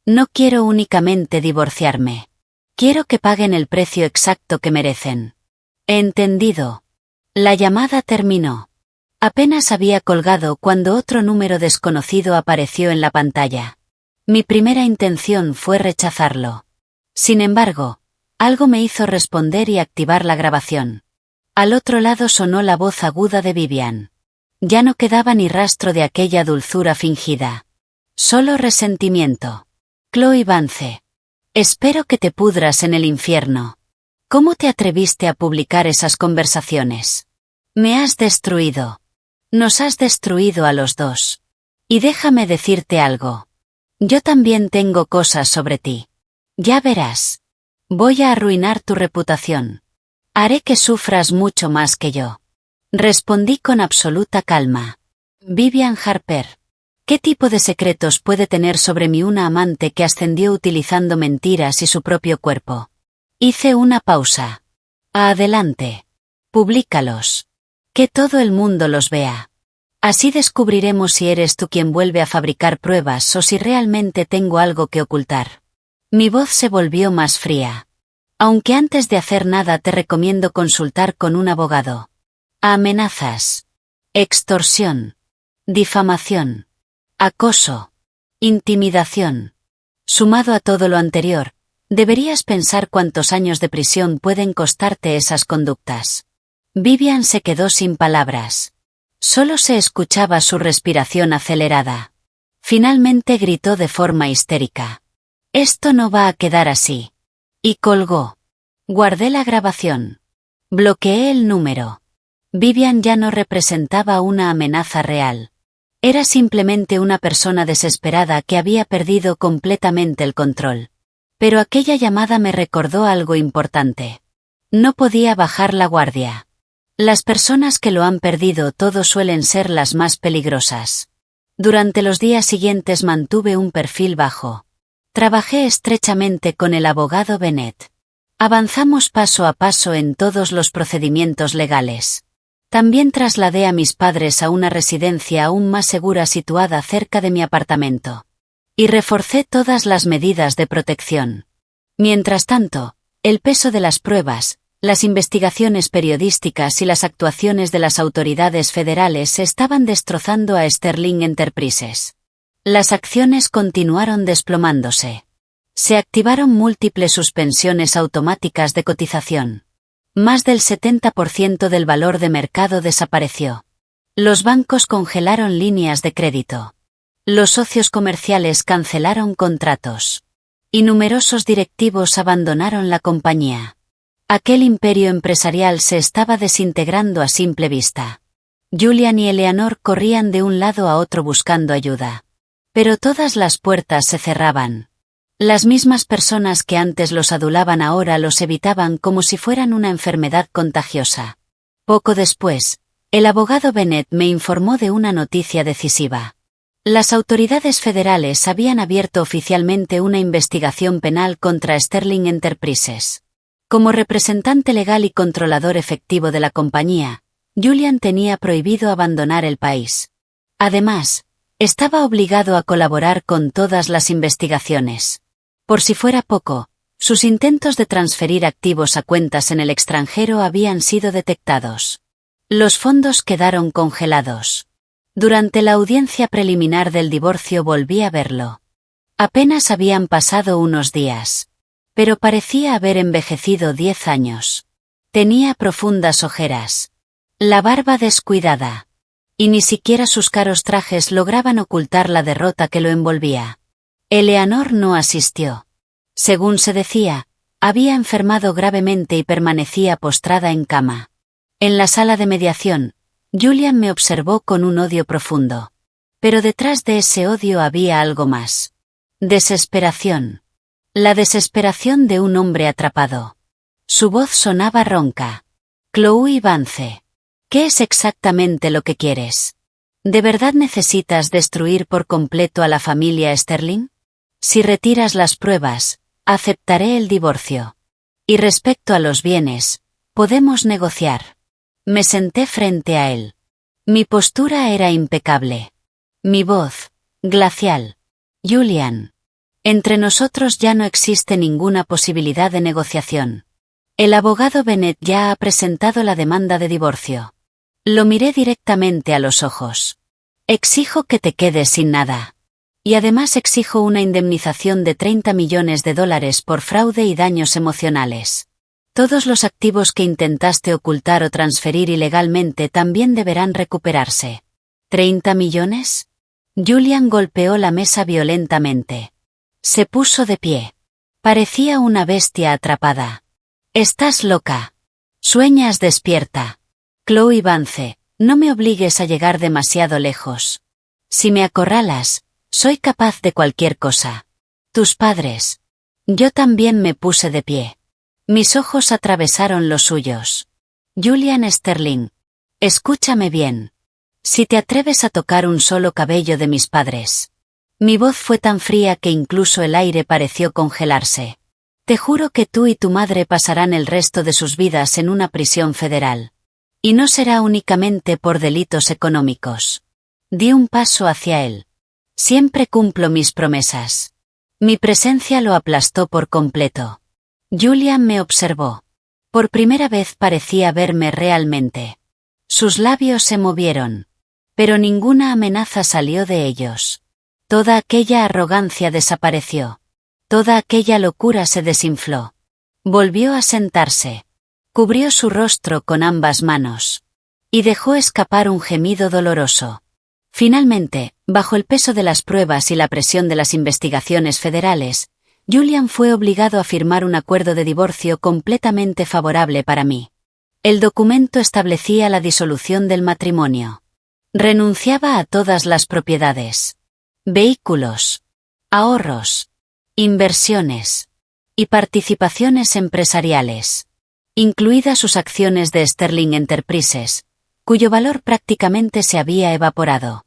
No quiero únicamente divorciarme. Quiero que paguen el precio exacto que merecen. Entendido. La llamada terminó. Apenas había colgado cuando otro número desconocido apareció en la pantalla. Mi primera intención fue rechazarlo. Sin embargo, algo me hizo responder y activar la grabación. Al otro lado sonó la voz aguda de Vivian. Ya no quedaba ni rastro de aquella dulzura fingida. Solo resentimiento. Chloe Vance. Espero que te pudras en el infierno. ¿Cómo te atreviste a publicar esas conversaciones? Me has destruido. Nos has destruido a los dos. Y déjame decirte algo. Yo también tengo cosas sobre ti. Ya verás. Voy a arruinar tu reputación. Haré que sufras mucho más que yo. Respondí con absoluta calma. Vivian Harper. ¿Qué tipo de secretos puede tener sobre mí una amante que ascendió utilizando mentiras y su propio cuerpo? Hice una pausa. Adelante. Públicalos. Que todo el mundo los vea. Así descubriremos si eres tú quien vuelve a fabricar pruebas o si realmente tengo algo que ocultar. Mi voz se volvió más fría. Aunque antes de hacer nada te recomiendo consultar con un abogado. Amenazas. Extorsión. Difamación. Acoso. Intimidación. Sumado a todo lo anterior, deberías pensar cuántos años de prisión pueden costarte esas conductas. Vivian se quedó sin palabras. Solo se escuchaba su respiración acelerada. Finalmente gritó de forma histérica. «Esto no va a quedar así». Y colgó. Guardé la grabación. Bloqueé el número. Vivian ya no representaba una amenaza real. Era simplemente una persona desesperada que había perdido completamente el control. Pero aquella llamada me recordó algo importante. No podía bajar la guardia. Las personas que lo han perdido todo suelen ser las más peligrosas. Durante los días siguientes mantuve un perfil bajo. Trabajé estrechamente con el abogado Bennett. Avanzamos paso a paso en todos los procedimientos legales. También trasladé a mis padres a una residencia aún más segura situada cerca de mi apartamento. Y reforcé todas las medidas de protección. Mientras tanto, el peso de las pruebas, las investigaciones periodísticas y las actuaciones de las autoridades federales estaban destrozando a Sterling Enterprises. Las acciones continuaron desplomándose. Se activaron múltiples suspensiones automáticas de cotización. Más del 70% del valor de mercado desapareció. Los bancos congelaron líneas de crédito. Los socios comerciales cancelaron contratos. Y numerosos directivos abandonaron la compañía. Aquel imperio empresarial se estaba desintegrando a simple vista. Julian y Eleanor corrían de un lado a otro buscando ayuda. Pero todas las puertas se cerraban. Las mismas personas que antes los adulaban ahora los evitaban como si fueran una enfermedad contagiosa. Poco después, el abogado Bennett me informó de una noticia decisiva. Las autoridades federales habían abierto oficialmente una investigación penal contra Sterling Enterprises. Como representante legal y controlador efectivo de la compañía, Julian tenía prohibido abandonar el país. Además, estaba obligado a colaborar con todas las investigaciones. Por si fuera poco, sus intentos de transferir activos a cuentas en el extranjero habían sido detectados. Los fondos quedaron congelados. Durante la audiencia preliminar del divorcio volví a verlo. Apenas habían pasado unos días. Pero parecía haber envejecido 10 años. Tenía profundas ojeras. La barba descuidada. Y ni siquiera sus caros trajes lograban ocultar la derrota que lo envolvía. Eleanor no asistió. Según se decía, había enfermado gravemente y permanecía postrada en cama. En la sala de mediación, Julian me observó con un odio profundo. Pero detrás de ese odio había algo más. Desesperación. La desesperación de un hombre atrapado. Su voz sonaba ronca. Chloe Vance. ¿Qué es exactamente lo que quieres? ¿De verdad necesitas destruir por completo a la familia Sterling? Si retiras las pruebas, aceptaré el divorcio. Y respecto a los bienes, podemos negociar. Me senté frente a él. Mi postura era impecable. Mi voz, glacial. Julian. Entre nosotros ya no existe ninguna posibilidad de negociación. El abogado Bennett ya ha presentado la demanda de divorcio. Lo miré directamente a los ojos. Exijo que te quedes sin nada. Y además exijo una indemnización de $30 millones por fraude y daños emocionales. Todos los activos que intentaste ocultar o transferir ilegalmente también deberán recuperarse. ¿30 millones? Julian golpeó la mesa violentamente. Se puso de pie. Parecía una bestia atrapada. Estás loca. Sueñas despierta. Chloe Vance, no me obligues a llegar demasiado lejos. Si me acorralas, soy capaz de cualquier cosa. Tus padres. Yo también me puse de pie. Mis ojos atravesaron los suyos. Julian Sterling. Escúchame bien. Si te atreves a tocar un solo cabello de mis padres. Mi voz fue tan fría que incluso el aire pareció congelarse. Te juro que tú y tu madre pasarán el resto de sus vidas en una prisión federal. Y no será únicamente por delitos económicos. Di un paso hacia él. Siempre cumplo mis promesas. Mi presencia lo aplastó por completo. Julian me observó. Por primera vez parecía verme realmente. Sus labios se movieron. Pero ninguna amenaza salió de ellos. Toda aquella arrogancia desapareció. Toda aquella locura se desinfló. Volvió a sentarse. Cubrió su rostro con ambas manos. Y dejó escapar un gemido doloroso. Finalmente, bajo el peso de las pruebas y la presión de las investigaciones federales, Julian fue obligado a firmar un acuerdo de divorcio completamente favorable para mí. El documento establecía la disolución del matrimonio. Renunciaba a todas las propiedades, vehículos, ahorros, inversiones y participaciones empresariales, incluidas sus acciones de Sterling Enterprises, cuyo valor prácticamente se había evaporado.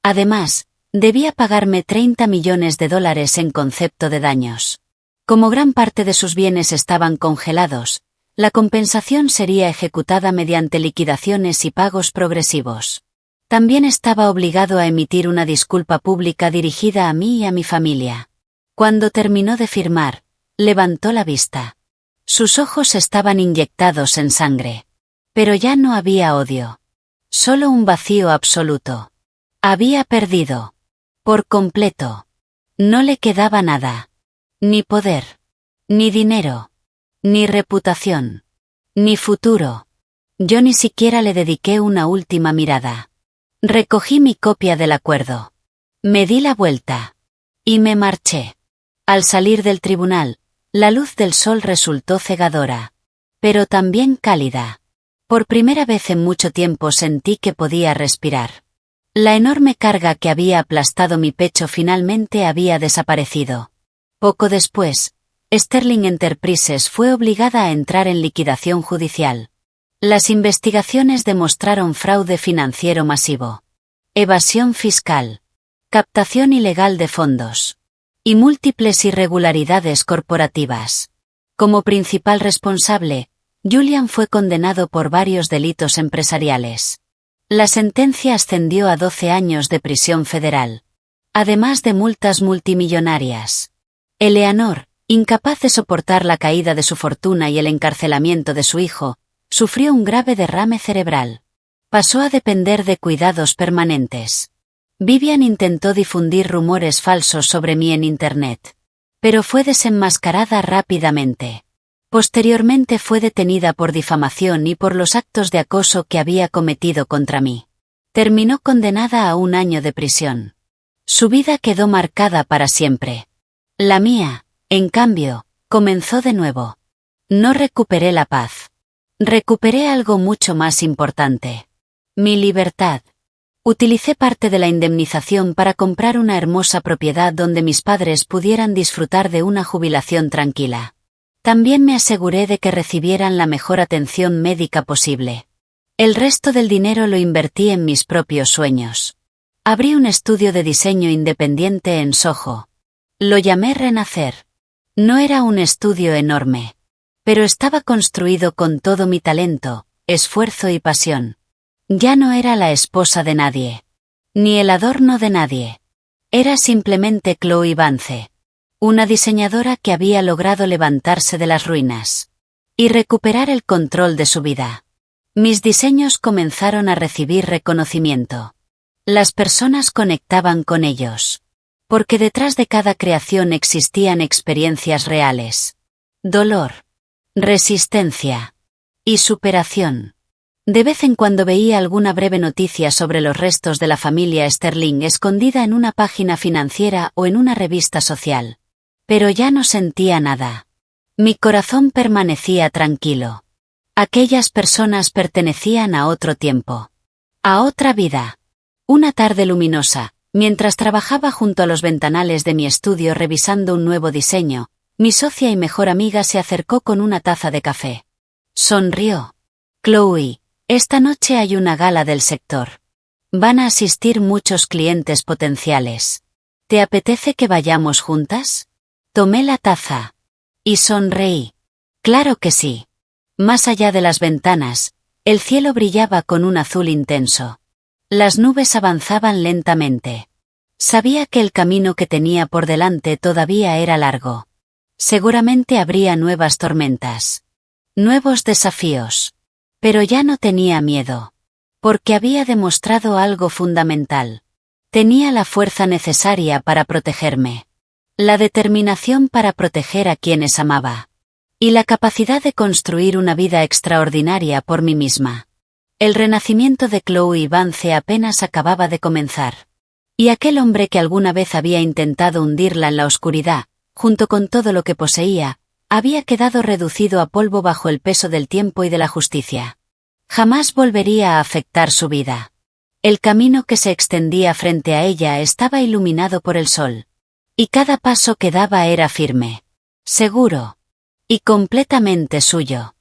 Además, debía pagarme $30 millones en concepto de daños. Como gran parte de sus bienes estaban congelados, la compensación sería ejecutada mediante liquidaciones y pagos progresivos. También estaba obligado a emitir una disculpa pública dirigida a mí y a mi familia. Cuando terminó de firmar, levantó la vista. Sus ojos estaban inyectados en sangre. Pero ya no había odio. Solo un vacío absoluto. Había perdido. Por completo. No le quedaba nada. Ni poder. Ni dinero. Ni reputación. Ni futuro. Yo ni siquiera le dediqué una última mirada. Recogí mi copia del acuerdo. Me di la vuelta. Y me marché. Al salir del tribunal, la luz del sol resultó cegadora. Pero también cálida. Por primera vez en mucho tiempo sentí que podía respirar. La enorme carga que había aplastado mi pecho finalmente había desaparecido. Poco después, Sterling Enterprises fue obligada a entrar en liquidación judicial. Las investigaciones demostraron fraude financiero masivo, evasión fiscal, captación ilegal de fondos y múltiples irregularidades corporativas. Como principal responsable, Julian fue condenado por varios delitos empresariales. La sentencia ascendió a 12 años de prisión federal, además de multas multimillonarias. Eleanor, incapaz de soportar la caída de su fortuna y el encarcelamiento de su hijo, sufrió un grave derrame cerebral. Pasó a depender de cuidados permanentes. Vivian intentó difundir rumores falsos sobre mí en Internet, pero fue desenmascarada rápidamente. Posteriormente fue detenida por difamación y por los actos de acoso que había cometido contra mí. Terminó condenada a 1 año de prisión. Su vida quedó marcada para siempre. La mía, en cambio, comenzó de nuevo. No recuperé la paz. Recuperé algo mucho más importante. Mi libertad. Utilicé parte de la indemnización para comprar una hermosa propiedad donde mis padres pudieran disfrutar de una jubilación tranquila. También me aseguré de que recibieran la mejor atención médica posible. El resto del dinero lo invertí en mis propios sueños. Abrí un estudio de diseño independiente en Soho. Lo llamé Renacer. No era un estudio enorme, pero estaba construido con todo mi talento, esfuerzo y pasión. Ya no era la esposa de nadie, ni el adorno de nadie. Era simplemente Chloe Vance, una diseñadora que había logrado levantarse de las ruinas y recuperar el control de su vida. Mis diseños comenzaron a recibir reconocimiento. Las personas conectaban con ellos, porque detrás de cada creación existían experiencias reales. Dolor, resistencia y superación. De vez en cuando veía alguna breve noticia sobre los restos de la familia Sterling escondida en una página financiera o en una revista social. Pero ya no sentía nada. Mi corazón permanecía tranquilo. Aquellas personas pertenecían a otro tiempo. A otra vida. Una tarde luminosa, mientras trabajaba junto a los ventanales de mi estudio revisando un nuevo diseño, Mi socia y mejor amiga se acercó con una taza de café. Sonrió. Chloe, esta noche hay una gala del sector. Van a asistir muchos clientes potenciales. ¿Te apetece que vayamos juntas? Tomé la taza. Y sonreí. Claro que sí. Más allá de las ventanas, el cielo brillaba con un azul intenso. Las nubes avanzaban lentamente. Sabía que el camino que tenía por delante todavía era largo. Seguramente habría nuevas tormentas. Nuevos desafíos. Pero ya no tenía miedo. Porque había demostrado algo fundamental. Tenía la fuerza necesaria para protegerme. La determinación para proteger a quienes amaba. Y la capacidad de construir una vida extraordinaria por mí misma. El renacimiento de Chloe Vance apenas acababa de comenzar. Y aquel hombre que alguna vez había intentado hundirla en la oscuridad, junto con todo lo que poseía, había quedado reducido a polvo bajo el peso del tiempo y de la justicia. Jamás volvería a afectar su vida. El camino que se extendía frente a ella estaba iluminado por el sol. Y cada paso que daba era firme. Seguro. Y completamente suyo.